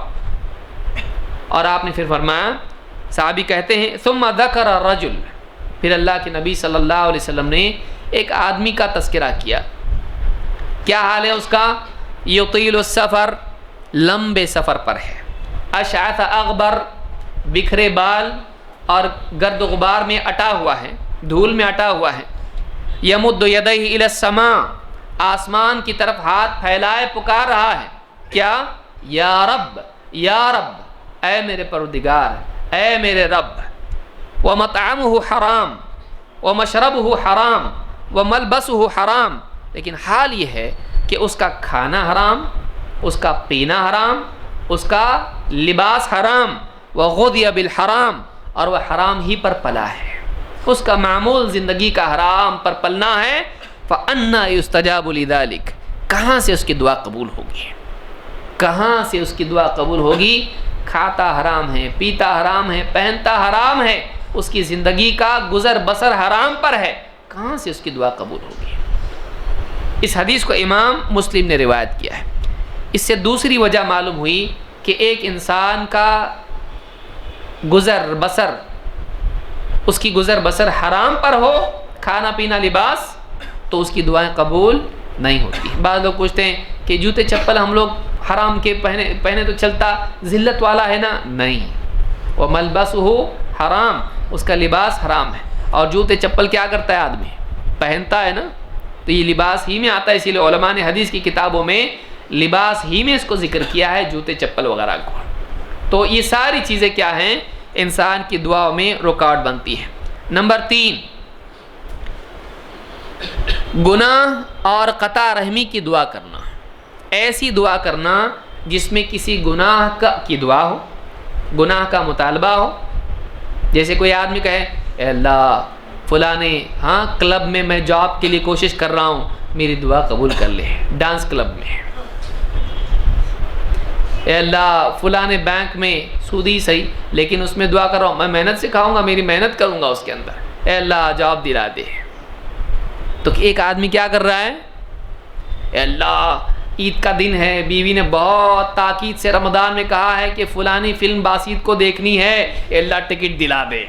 اور آپ نے پھر فرمایا، صحابی کہتے ہیں ثم ذکر الرجل، پھر اللہ کے نبی صلی اللہ علیہ وسلم نے ایک آدمی کا تذکرہ کیا، کیا حال ہے اس کا؟ یطیل السفر، لمبے سفر پر ہے، اشعث اغبر، بکھرے بال اور گرد و غبار میں اٹا ہوا ہے، دھول میں اٹا ہوا ہے، یمد یدیہ الی السماء، آسمان کی طرف ہاتھ پھیلائے پکار رہا ہے، کیا؟ یا رب، یا رب، اے میرے پروردگار، اے میرے رب۔ ومطعمہ حرام ومشربہ حرام وملبسہ حرام، لیکن حال یہ ہے کہ اس کا کھانا حرام، اس کا پینا حرام، اس کا لباس حرام، وغذی بالحرام، اور وہ حرام ہی پر پلا ہے، اس کا معمول زندگی کا حرام پر پلنا ہے۔ فَأَنَّىٰ يُسْتَجَابُ لِذَلِكَ، کہاں سے اس کی دعا قبول ہوگی؟ کہاں سے اس کی دعا قبول ہوگی؟ کھاتا حرام ہے، پیتا حرام ہے، پہنتا حرام ہے، اس کی زندگی کا گزر بسر حرام پر ہے، کہاں سے اس کی دعا قبول ہوگی؟ اس حدیث کو امام مسلم نے روایت کیا ہے۔ اس سے دوسری وجہ معلوم ہوئی کہ ایک انسان کا گزر بسر، اس کی گزر بسر حرام پر ہو، کھانا پینا لباس، تو اس کی دعائیں قبول نہیں ہوتی۔ بعض لوگ پوچھتے ہیں کہ جوتے چپل ہم لوگ حرام کے پہنے تو چلتا، ذلت والا ہے نا؟ نہیں، وہ ملبسہ حرام، اس کا لباس حرام ہے۔ اور جوتے چپل کیا کرتا ہے آدمی؟ پہنتا ہے نا، تو یہ لباس ہی میں آتا ہے، اسی لیے علماء نے حدیث کی کتابوں میں لباس ہی میں اس کو ذکر کیا ہے، جوتے چپل وغیرہ کو۔ تو یہ ساری چیزیں کیا ہیں؟ انسان کی دعاؤں میں رکاوٹ بنتی ہے۔ نمبر 3، گناہ اور قطع رحمی کی دعا کرنا، ایسی دعا کرنا جس میں کسی گناہ کی دعا ہو، گناہ کا مطالبہ ہو۔ جیسے کوئی آدمی کہے اے اللہ فلانے کلب میں میں جاب کے لیے کوشش کر رہا ہوں، میری دعا قبول کر لے، ڈانس کلب میں۔ اے اللہ فلانے بینک میں سودی صحیح لیکن اس میں دعا کر رہا ہوں، میں محنت سے کھاؤں گا، میری محنت کروں گا اس کے اندر، اے اللہ جاب دلا دے۔ تو ایک آدمی کیا کر رہا ہے؟ اے اللہ عید کا دن ہے، بیوی نے بہت تاکید سے رمضان میں کہا ہے کہ فلانی فلم باسید کو دیکھنی ہے، اے اللہ ٹکٹ دلا دے۔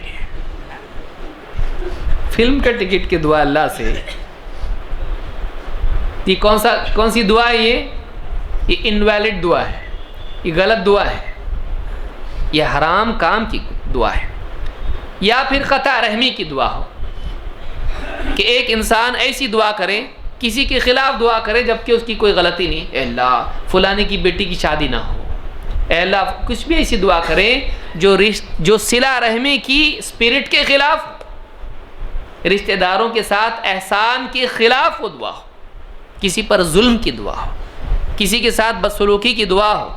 فلم کا ٹکٹ کی دعا اللہ سے، یہ کون سی دعا ہے؟ یہ انویلڈ دعا ہے، یہ غلط دعا ہے، یہ حرام کام کی دعا ہے۔ یا پھر قطع رحمی کی دعا ہو کہ ایک انسان ایسی دعا کرے، کسی کے خلاف دعا کرے جبکہ اس کی کوئی غلطی نہیں، اے اللہ فلانے کی بیٹی کی شادی نہ ہو، اے اللہ کچھ بھی ایسی دعا کرے جو صلہ رحمی کی اسپرٹ کے خلاف، رشتہ داروں کے ساتھ احسان کے خلاف وہ دعا ہو، کسی پر ظلم کی دعا ہو، کسی کے ساتھ بدسلوکی کی دعا ہو،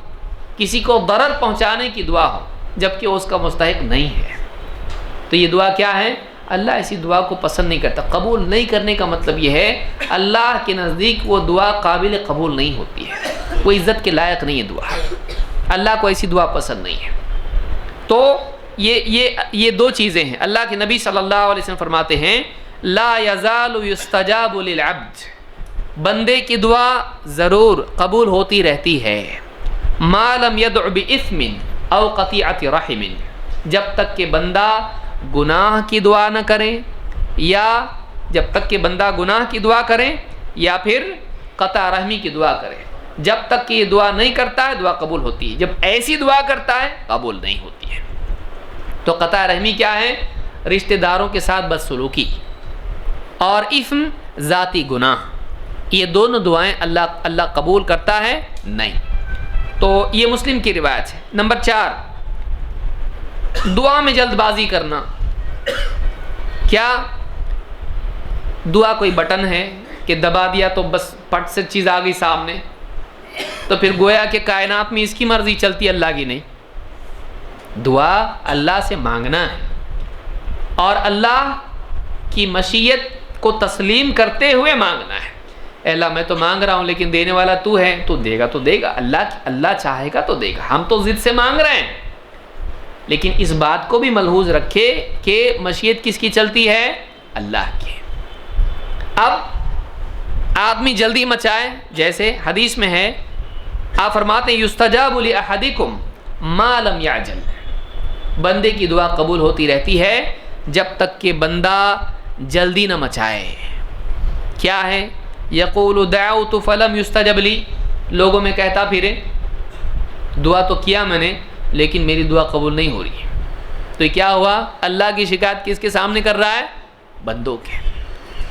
کسی کو ضرر پہنچانے کی دعا ہو جبکہ وہ اس کا مستحق نہیں ہے، تو یہ دعا کیا ہے؟ اللہ ایسی دعا کو پسند نہیں کرتا۔ قبول نہیں کرنے کا مطلب یہ ہے اللہ کے نزدیک وہ دعا قابل قبول نہیں ہوتی ہے، وہ عزت کے لائق نہیں ہے دعا، اللہ کو ایسی دعا پسند نہیں ہے۔ تو یہ دو چیزیں ہیں۔ اللہ کے نبی صلی اللہ علیہ وسلم فرماتے ہیں لا یزال یستجاب للعبد، بندے کی دعا ضرور قبول ہوتی رہتی ہے، ما لم يدع بإثم او قطيعة رحم، جب تک کہ بندہ گناہ کی دعا نہ کرے، یا جب تک کہ بندہ گناہ کی دعا کرے یا پھر قطع رحمی کی دعا کرے، جب تک کہ یہ دعا نہیں کرتا ہے دعا قبول ہوتی ہے، جب ایسی دعا کرتا ہے قبول نہیں ہوتی ہے۔ تو قطع رحمی کیا ہے؟ رشتہ داروں کے ساتھ بدسلوکی، اور اثم ذاتی گناہ، یہ دونوں دعائیں اللہ قبول کرتا ہے نہیں۔ تو یہ مسلم کی روایت ہے۔ نمبر 4، دعا میں جلد بازی کرنا۔ کیا دعا کوئی بٹن ہے کہ دبا دیا تو بس پٹ سے چیز آ گئی سامنے، تو پھر گویا کہ کائنات میں اس کی مرضی چلتی ہے، اللہ کی نہیں۔ دعا اللہ سے مانگنا ہے اور اللہ کی مشیت کو تسلیم کرتے ہوئے مانگنا ہے۔ اے اللہ میں تو مانگ رہا ہوں لیکن دینے والا تو ہے، تو دے گا تو دے گا، اللہ چاہے گا تو دے گا، ہم تو ضد سے مانگ رہے ہیں۔ لیکن اس بات کو بھی ملحوظ رکھے کہ مشیت کس کی چلتی ہے؟ اللہ کی۔ اب آدمی جلدی مچائے، جیسے حدیث میں ہے، آپ فرماتے ہیں یستجاب لأحدکم ما لم یعجل، بندے کی دعا قبول ہوتی رہتی ہے جب تک کہ بندہ جلدی نہ مچائے۔ کیا ہے؟ یقول دعوت فلم یستجب لی، لوگوں میں کہتا پھرے دعا تو کیا میں نے لیکن میری دعا قبول نہیں ہو رہی ہے۔ تو یہ کیا ہوا؟ اللہ کی شکایت کس کے سامنے کر رہا ہے؟ بندوں کے۔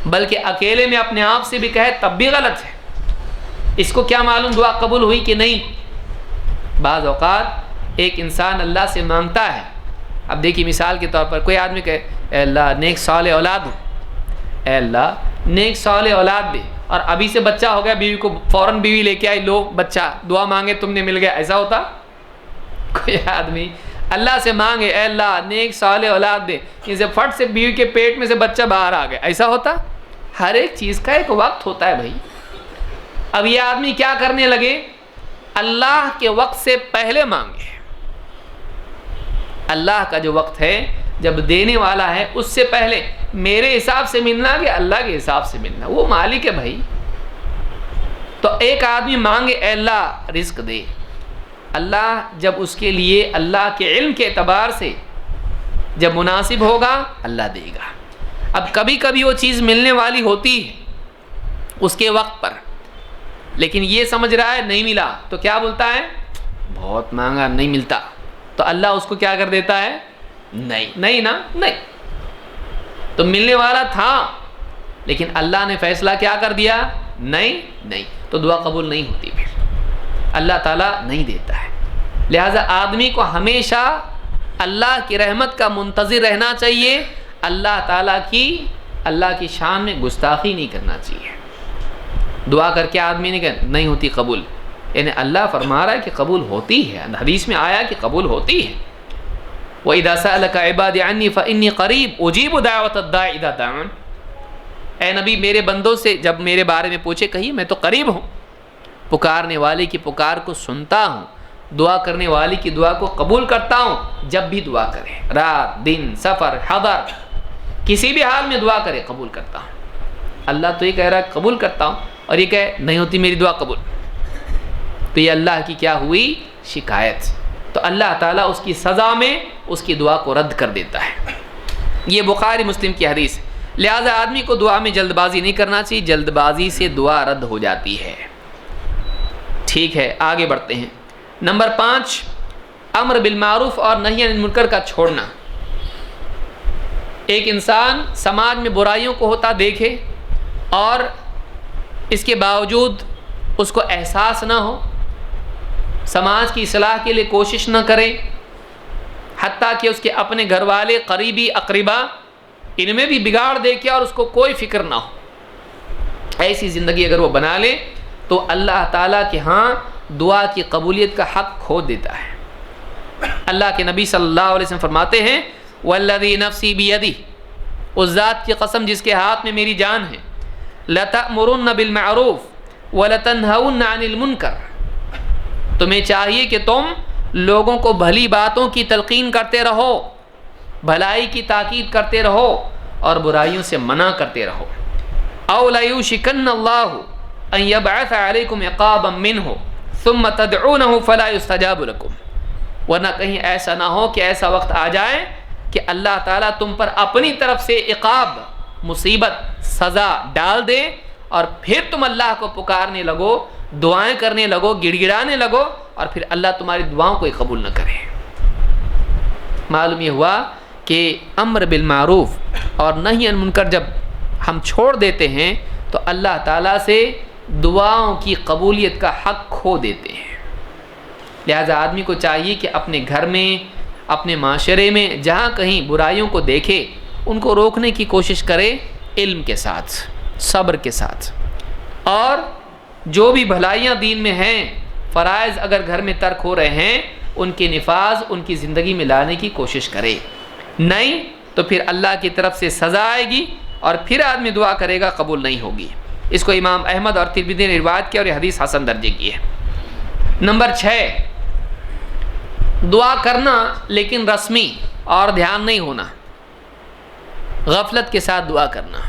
بلکہ اکیلے میں اپنے آپ سے بھی کہے تب بھی غلط ہے، اس کو کیا معلوم دعا قبول ہوئی کہ نہیں۔ بعض اوقات ایک انسان اللہ سے مانگتا ہے، اب دیکھیے مثال کے طور پر کوئی آدمی کہے اے اللہ نیک صالح اولاد ہو، اے اللہ نیک صالح اولاد دے، اور ابھی سے بچہ ہو گیا، بیوی کو فوراً بیوی لے کے آئی، لو بچہ، دعا مانگے تم نے مل گیا، ایسا ہوتا؟ کوئی آدمی اللہ سے مانگے اے اللہ نیک صالح اولاد دے، اسے فٹ سے بیوی کے پیٹ میں سے بچہ باہر آ گیا، ایسا ہوتا؟ ہر ایک چیز کا ایک وقت ہوتا ہے بھائی۔ اب یہ آدمی کیا کرنے لگے؟ اللہ کے وقت سے پہلے مانگے۔ اللہ کا جو وقت ہے جب دینے والا ہے اس سے پہلے میرے حساب سے ملنا کہ اللہ کے حساب سے ملنا، وہ مالک ہے بھائی۔ تو ایک آدمی مانگے اے اللہ رزق دے، اللہ جب اس کے لیے اللہ کے علم کے اعتبار سے جب مناسب ہوگا اللہ دے گا۔ اب کبھی کبھی وہ چیز ملنے والی ہوتی ہے اس کے وقت پر، لیکن یہ سمجھ رہا ہے نہیں ملا تو کیا بولتا ہے؟ بہت مانگا نہیں ملتا، تو اللہ اس کو کیا کر دیتا ہے؟ نہیں نا، نہیں تو ملنے والا تھا لیکن اللہ نے فیصلہ کیا کر دیا؟ نہیں، تو دعا قبول نہیں ہوتی، پھر اللہ تعالیٰ نہیں دیتا ہے۔ لہٰذا آدمی کو ہمیشہ اللہ کی رحمت کا منتظر رہنا چاہیے، اللہ تعالیٰ کی شان میں گستاخی نہیں کرنا چاہیے۔ دعا کر کے آدمی نے کہا نہیں ہوتی قبول، یعنی اللہ فرما رہا ہے کہ قبول ہوتی ہے، حدیث میں آیا کہ قبول ہوتی ہے۔ وَإِذَا سَأَلَكَ عِبَادِي عَنِّي فَإِنِّي قَرِيبٌ أُجِيبُ دَعْوَةَ الدَّاعِ إِذَا دَعَانِ، اے نبی میرے بندوں سے جب میرے بارے میں پوچھے کہیے میں تو قریب ہوں، پکارنے والے کی پکار کو سنتا ہوں، دعا کرنے والی کی دعا کو قبول کرتا ہوں۔ جب بھی دعا کرے، رات دن سفر حضر، کسی بھی حال میں دعا کرے قبول کرتا ہوں۔ اللہ تو یہ کہہ رہا ہے قبول کرتا ہوں، اور یہ کہے نہیں ہوتی میری دعا قبول، تو یہ اللہ کی کیا ہوئی؟ شکایت۔ تو اللہ تعالیٰ اس کی سزا میں اس کی دعا کو رد کر دیتا ہے۔ یہ بخاری مسلم کی حدیث ہے۔ لہٰذا آدمی کو دعا میں جلد بازی نہیں کرنا چاہیے، جلد بازی سے دعا رد ہو جاتی ہے۔ ٹھیک ہے، آگے بڑھتے ہیں۔ نمبر 5، امر بالمعروف اور نہی عن المنکر کا چھوڑنا۔ ایک انسان سماج میں برائیوں کو ہوتا دیکھے اور اس کے باوجود اس کو احساس نہ ہو، سماج کی اصلاح کے لیے کوشش نہ کرے، حتیٰ کہ اس کے اپنے گھر والے قریبی اقربا ان میں بھی بگاڑ دیکھے اور اس کو کوئی فکر نہ ہو، ایسی زندگی اگر وہ بنا لے تو اللہ تعالیٰ کے ہاں دعا کی قبولیت کا حق کھو دیتا ہے۔ اللہ کے نبی صلی اللہ علیہ وسلم فرماتے ہیں والذی نفسی بیدی، اس ذات کی قسم جس کے ہاتھ میں میری جان ہے، لتأمرن بالمعروف ولتنہون عن المنکر، تمہیں چاہیے کہ تم لوگوں کو بھلی باتوں کی تلقین کرتے رہو، بھلائی کی تاکید کرتے رہو اور برائیوں سے منع کرتے رہو۔ او لیوشکن اللہ ان یبعث علیکم عقابا منہ ثم تدعونہ فلا یستجاب لکم، ورنہ کہیں ایسا نہ ہو کہ ایسا وقت آ جائے کہ اللہ تعالیٰ تم پر اپنی طرف سے عقاب، مصیبت، سزا ڈال دے اور پھر تم اللہ کو پکارنے لگو، دعائیں کرنے لگو، گڑ گڑانے لگو اور پھر اللہ تمہاری دعاؤں کو قبول نہ کرے۔ معلوم یہ ہوا کہ امر بالمعروف اور نہی عن منکر جب ہم چھوڑ دیتے ہیں تو اللہ تعالیٰ سے دعاؤں کی قبولیت کا حق کھو دیتے ہیں۔ لہذا آدمی کو چاہیے کہ اپنے گھر میں، اپنے معاشرے میں جہاں کہیں برائیوں کو دیکھے ان کو روکنے کی کوشش کرے، علم کے ساتھ، صبر کے ساتھ، اور جو بھی بھلائیاں دین میں ہیں، فرائض اگر گھر میں ترک ہو رہے ہیں ان کے نفاذ ان کی زندگی میں لانے کی کوشش کرے، نہیں تو پھر اللہ کی طرف سے سزا آئے گی اور پھر آدمی دعا کرے گا، قبول نہیں ہوگی۔ اس کو امام احمد اور ترمذی نے روایت کیا اور یہ حدیث حسن درجے کی ہے۔ نمبر 6، دعا کرنا لیکن رسمی اور دھیان نہیں ہونا، غفلت کے ساتھ دعا کرنا،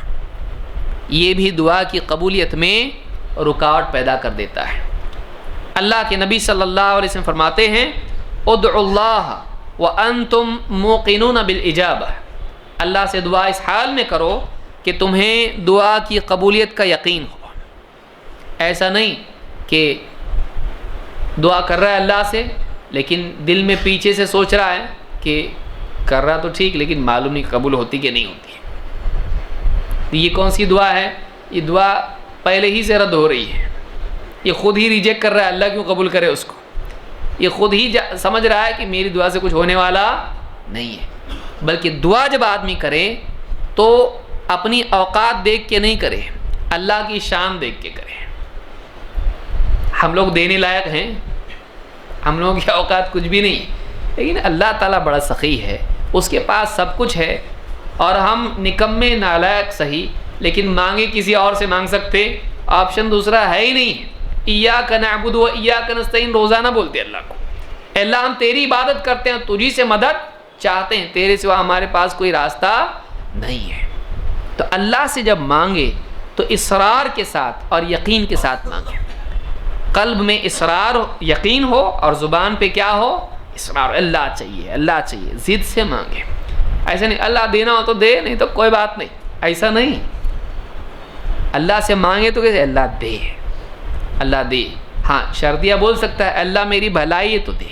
یہ بھی دعا کی قبولیت میں رکاوٹ پیدا کر دیتا ہے۔ اللہ کے نبی صلی اللہ علیہ وسلم فرماتے ہیں ادعوا اللہ وانتم موقنون بالاجابہ، اللہ سے دعا اس حال میں کرو کہ تمہیں دعا کی قبولیت کا یقین ہو۔ ایسا نہیں کہ دعا کر رہا ہے اللہ سے لیکن دل میں پیچھے سے سوچ رہا ہے کہ کر رہا تو ٹھیک لیکن معلوم نہیں قبول ہوتی کہ نہیں ہوتی۔ یہ کون سی دعا ہے؟ یہ دعا پہلے ہی سے رد ہو رہی ہے، یہ خود ہی ریجیکٹ کر رہا ہے، اللہ کیوں قبول کرے اس کو؟ یہ خود ہی سمجھ رہا ہے کہ میری دعا سے کچھ ہونے والا نہیں ہے۔ بلکہ دعا جب آدمی کرے تو اپنی اوقات دیکھ کے نہیں کرے، اللہ کی شان دیکھ کے کرے۔ ہم لوگ دینے لائق ہیں، ہم لوگوں کی اوقات کچھ بھی نہیں، لیکن اللہ تعالیٰ بڑا سخی ہے، اس کے پاس سب کچھ ہے، اور ہم نکمے نالائق صحیح لیکن مانگے کسی اور سے مانگ سکتے، آپشن دوسرا ہے ہی نہیں۔ ایاک نعبد و ایاک نستعین روزانہ بولتے اللہ کو، اے اللہ ہم تیری عبادت کرتے ہیں، تجھی سے مدد چاہتے ہیں، تیرے سوا ہمارے پاس کوئی راستہ نہیں ہے۔ تو اللہ سے جب مانگے تو اصرار کے ساتھ اور یقین کے ساتھ مانگے، قلب میں اصرار یقین ہو اور زبان پہ کیا ہو؟ اصرار، اللہ چاہیے اللہ چاہیے، ضد سے مانگے۔ ایسا نہیں اللہ دینا ہو تو دے، نہیں تو کوئی بات نہیں، ایسا نہیں۔ اللہ سے مانگے تو کیسے؟ اللہ دے، اللہ دے، ہاں شرطیہ بول سکتا ہے اللہ میری بھلائی ہے تو دے،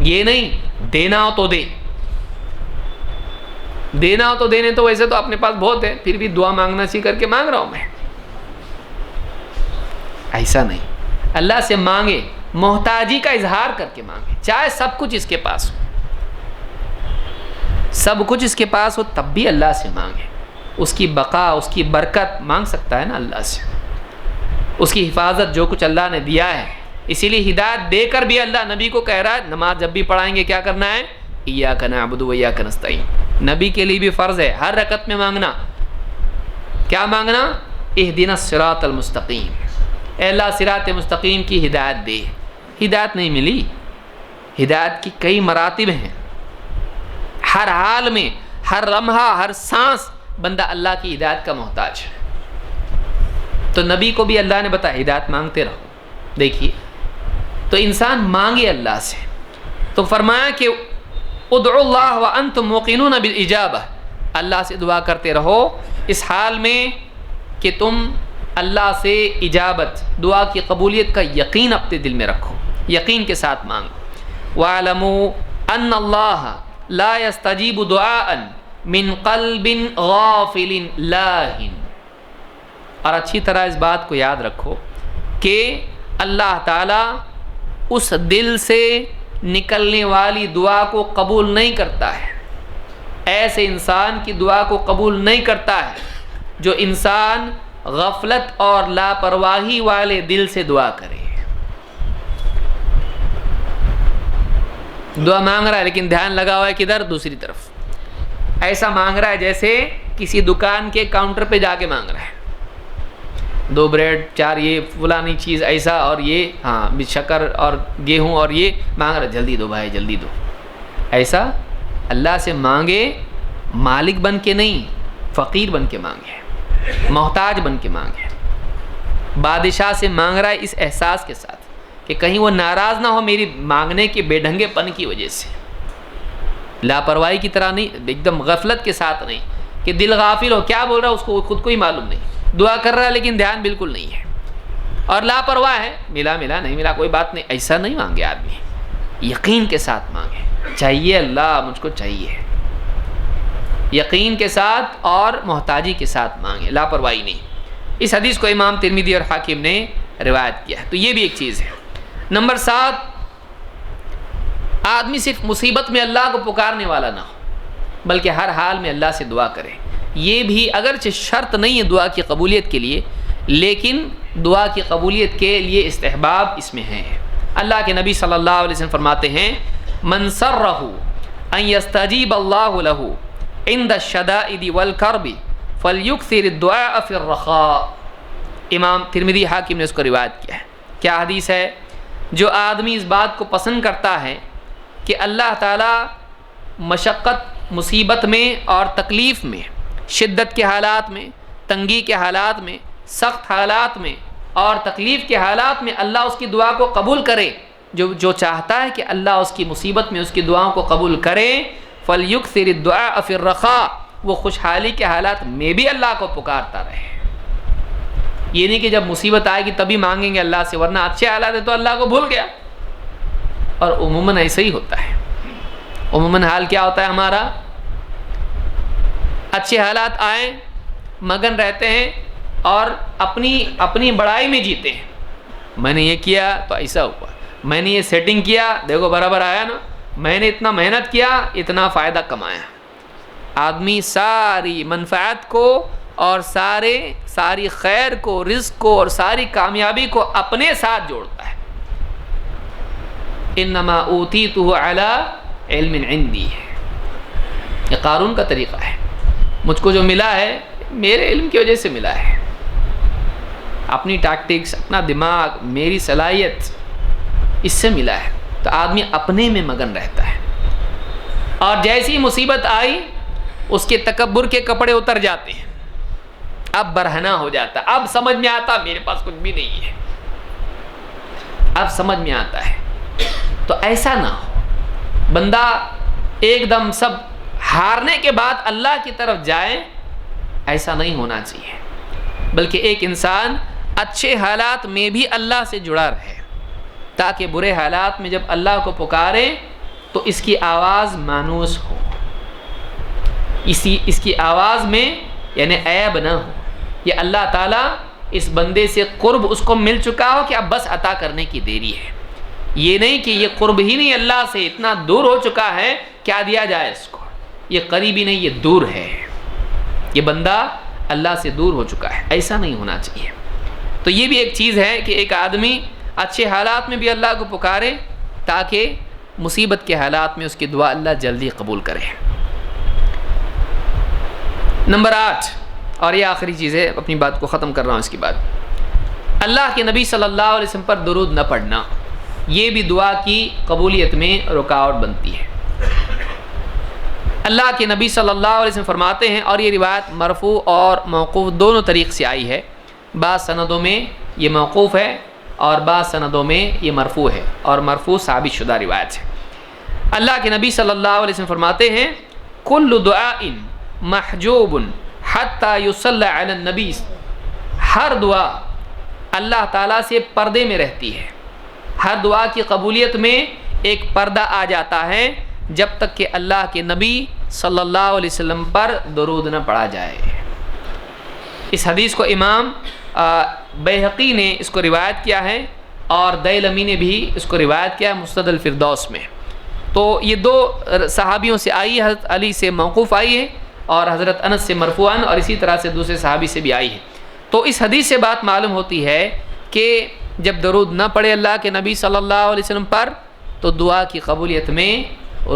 یہ نہیں دینا ہو تو دے، دینا ہو تو دینے تو ویسے تو اپنے پاس بہت ہے، پھر بھی دعا مانگنا سیکھ کر کے مانگ رہا ہوں میں، ایسا نہیں۔ اللہ سے مانگے، محتاجی کا اظہار کر کے مانگے، چاہے سب کچھ اس کے پاس ہو، سب کچھ اس کے پاس ہو تب بھی اللہ سے مانگے۔ اس کی بقا، اس کی برکت مانگ سکتا ہے نا اللہ سے، اس کی حفاظت جو کچھ اللہ نے دیا ہے۔ اسی لیے ہدایت دے کر بھی اللہ نبی کو کہہ رہا ہے نماز جب بھی پڑھائیں گے کیا کرنا ہے؟ ایاک نعبد و ایاک نستعین۔ نبی کے لیے بھی فرض ہے ہر رکعت میں مانگنا، کیا مانگنا؟ اہدنا الصراط المستقیم، اے اللہ صراط مستقیم کی ہدایت دے۔ ہدایت نہیں ملی، ہدایت کی کئی مراتب ہیں، ہر حال میں، ہر لمحہ، ہر سانس بندہ اللہ کی ہدایت کا محتاج ہے۔ تو نبی کو بھی اللہ نے بتایا ہدایت مانگتے رہو۔ دیکھیے تو انسان مانگے اللہ سے، تو فرمایا کہ ادعوا اللہ وانتم موقنون بالاجابہ، اللہ سے دعا کرتے رہو اس حال میں کہ تم اللہ سے اجابت، دعا کی قبولیت کا یقین اپنے دل میں رکھو، یقین کے ساتھ مانگو۔ وَاعْلَمُوا أَنَّ اللَّهَ لَا يَسْتَجِيبُ دُعَاءً مِّن قَلْبٍ غَافِلٍ لَاهٍ، اور اچھی طرح اس بات کو یاد رکھو کہ اللہ تعالیٰ اس دل سے نکلنے والی دعا کو قبول نہیں کرتا ہے، ایسے انسان کی دعا کو قبول نہیں کرتا ہے جو انسان غفلت اور لاپرواہی والے دل سے دعا کرے۔ دعا مانگ رہا ہے لیکن دھیان لگا ہوا ہے کدھر؟ دوسری طرف، ایسا مانگ رہا ہے جیسے کسی دکان کے کاؤنٹر پہ جا کے مانگ رہا ہے، 2 بریڈ 4 یہ فلانی چیز ایسا، اور یہ ہاں شکر اور گیہوں اور یہ مانگ رہا ہے، جلدی دو بھائی جلدی دو۔ ایسا اللہ سے مانگے، مالک بن کے نہیں، فقیر بن کے مانگے، محتاج بن کے مانگے۔ بادشاہ سے مانگ رہا ہے اس احساس کے ساتھ کہ کہیں وہ ناراض نہ ہو میری مانگنے کے بے ڈھنگے پن کی وجہ سے. لاپرواہی کی طرح نہیں، ایک دم غفلت کے ساتھ نہیں کہ دل غافل ہو، کیا بول رہا ہے اس کو خود کو ہی معلوم نہیں، دعا کر رہا ہے لیکن دھیان بالکل نہیں ہے اور لاپرواہ ہے، ملا نہیں ملا کوئی بات نہیں. ایسا نہیں مانگے آدمی، یقین کے ساتھ مانگے. چاہیے اللہ مجھ کو چاہیے، یقین کے ساتھ اور محتاجی کے ساتھ مانگے، لاپرواہی نہیں. اس حدیث کو امام ترمذی اور حاکم نے روایت کیا ہے. تو یہ بھی ایک چیز ہے. نمبر 7، آدمی صرف مصیبت میں اللہ کو پکارنے والا نہ ہو بلکہ ہر حال میں اللہ سے دعا کرے. یہ بھی اگرچہ شرط نہیں ہے دعا کی قبولیت کے لیے، لیکن دعا کی قبولیت کے لیے استحباب اس میں ہے. اللہ کے نبی صلی اللہ علیہ وسلم فرماتے ہیں من سرہ ان یستجیب اللہ لہ عند الشدائد والکرب فلیکثر الدعاء فی الرخاء. امام ترمذی حاکم نے اس کو روایت کیا ہے. کیا حدیث ہے؟ جو آدمی اس بات کو پسند کرتا ہے کہ اللہ تعالیٰ مشقت مصیبت میں اور تکلیف میں، شدت کے حالات میں، تنگی کے حالات میں، سخت حالات میں اور تکلیف کے حالات میں اللہ اس کی دعا کو قبول کرے، جو چاہتا ہے کہ اللہ اس کی مصیبت میں اس کی دعاؤں کو قبول کرے، فَلْيُكْثِرِ الدُّعَاءَ فِي الرَّخَاءِ، وہ خوشحالی کے حالات میں بھی اللہ کو پکارتا رہے. یہ نہیں کہ جب مصیبت آئے گی تبھی مانگیں گے اللہ سے، ورنہ اچھے حالات ہے تو اللہ کو بھول گیا. اور عموماً ایسا ہی ہوتا ہے. عموماً حال کیا ہوتا ہے ہمارا؟ اچھے حالات آئیں مگن رہتے ہیں اور اپنی بڑائی میں جیتے ہیں. میں نے یہ کیا تو ایسا ہوا، میں نے یہ سیٹنگ کیا دیکھو برابر آیا نا، میں نے اتنا محنت کیا اتنا فائدہ کمایا. آدمی ساری منفعت کو اور ساری خیر کو، رزق کو اور ساری کامیابی کو اپنے ساتھ جوڑتا ہے. انما اوتیتہ علی علم عندی، یہ قارون کا طریقہ ہے. مجھ کو جو ملا ہے میرے علم کی وجہ سے ملا ہے. اپنی ٹیکٹکس، اپنا دماغ، میری صلاحیت، اس سے ملا ہے. تو آدمی اپنے میں مگن رہتا ہے اور جیسی مصیبت آئی اس کے تکبر کے کپڑے اتر جاتے ہیں. اب برہنہ ہو جاتا، اب سمجھ میں آتا میرے پاس کچھ بھی نہیں ہے، اب سمجھ میں آتا ہے. تو ایسا نہ ہو، بندہ ایک دم سب ہارنے کے بعد اللہ کی طرف جائے، ایسا نہیں ہونا چاہیے. بلکہ ایک انسان اچھے حالات میں بھی اللہ سے جڑا رہے تاکہ برے حالات میں جب اللہ کو پکارے تو اس کی آواز مانوس ہو، اس کی آواز میں یعنی عیب نہ ہو. یہ اللہ تعالیٰ اس بندے سے قرب اس کو مل چکا ہو کہ اب بس عطا کرنے کی دیری ہے. یہ نہیں کہ یہ قرب ہی نہیں، اللہ سے اتنا دور ہو چکا ہے کیا دیا جائے اس کو. یہ قریبی نہیں، یہ دور ہے. یہ بندہ اللہ سے دور ہو چکا ہے، ایسا نہیں ہونا چاہیے. تو یہ بھی ایک چیز ہے کہ ایک آدمی اچھے حالات میں بھی اللہ کو پکارے تاکہ مصیبت کے حالات میں اس کی دعا اللہ جلدی قبول کرے. نمبر 8، اور یہ آخری چیز ہے، اپنی بات کو ختم کر رہا ہوں اس کے بعد. اللہ کے نبی صلی اللہ علیہ وسلم پر درود نہ پڑھنا، یہ بھی دعا کی قبولیت میں رکاوٹ بنتی ہے. اللہ کے نبی صلی اللہ علیہ وسلم فرماتے ہیں، اور یہ روایت مرفوع اور موقوف دونوں طریق سے آئی ہے. بعض سندوں میں یہ موقوف ہے اور بعض سندوں میں یہ مرفوع ہے، اور مرفوع ثابت شدہ روایت ہے. اللہ کے نبی صلی اللہ علیہ وسلم فرماتے ہیں کل دعاء محجوب حتی یصلی علی النبی، ہر دعا اللہ تعالیٰ سے پردے میں رہتی ہے. ہر دعا کی قبولیت میں ایک پردہ آ جاتا ہے جب تک کہ اللہ کے نبی صلی اللہ علیہ وسلم پر درود نہ پڑھا جائے. اس حدیث کو امام بیہقی نے اس کو روایت کیا ہے اور دیلمی نے بھی اس کو روایت کیا ہے مسند الفردوس میں. تو یہ دو صحابیوں سے آئی ہے، حضرت علی سے موقوف آئی ہے اور حضرت انس سے مرفوعاً، اور اسی طرح سے دوسرے صحابی سے بھی آئی ہے. تو اس حدیث سے بات معلوم ہوتی ہے کہ جب درود نہ پڑھے اللہ کے نبی صلی اللہ علیہ وسلم پر تو دعا کی قبولیت میں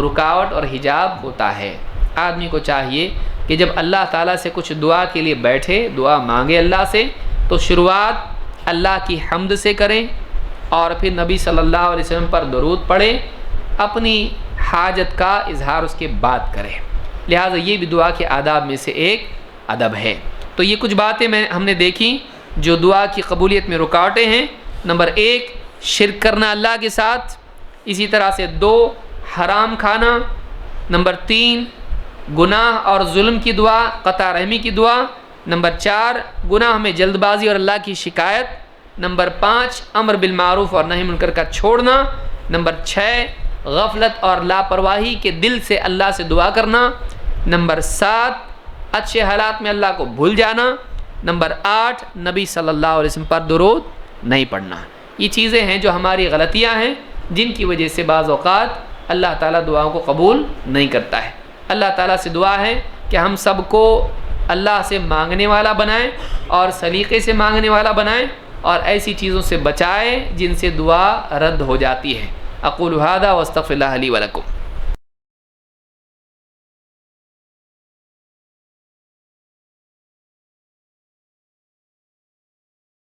رکاوٹ اور حجاب ہوتا ہے. آدمی کو چاہیے کہ جب اللہ تعالیٰ سے کچھ دعا کے لیے بیٹھے، دعا مانگے اللہ سے، تو شروعات اللہ کی حمد سے کریں اور پھر نبی صلی اللہ علیہ وسلم پر درود پڑھیں، اپنی حاجت کا اظہار اس کے بعد کریں. لہٰذا یہ بھی دعا کے آداب میں سے ایک ادب ہے. تو یہ کچھ باتیں ہم نے دیکھی جو دعا کی قبولیت میں رکاوٹیں ہیں، نمبر 1 شرک کرنا اللہ کے ساتھ، اسی طرح سے 2 حرام کھانا، نمبر 3 گناہ اور ظلم کی دعا، قطع رحمی کی دعا، نمبر 4 گناہ میں جلد بازی اور اللہ کی شکایت، نمبر 5 امر بالمعروف اور نہی منکر کا چھوڑنا، نمبر 6 غفلت اور لاپرواہی کے دل سے اللہ سے دعا کرنا، نمبر 7 اچھے حالات میں اللہ کو بھول جانا، نمبر 8 نبی صلی اللہ علیہ وسلم پر درود نہیں پڑھنا۔ یہ چیزیں ہیں جو ہماری غلطیاں ہیں، جن کی وجہ سے بعض اوقات اللہ تعالیٰ دعاؤں کو قبول نہیں کرتا ہے۔ اللہ تعالیٰ سے دعا ہے کہ ہم سب کو اللہ سے مانگنے والا بنائیں اور سلیقے سے مانگنے والا بنائیں، اور ایسی چیزوں سے بچائیں جن سے دعا رد ہو جاتی ہے۔ اقول ھذا واستغفر اللہ لی ولکم۔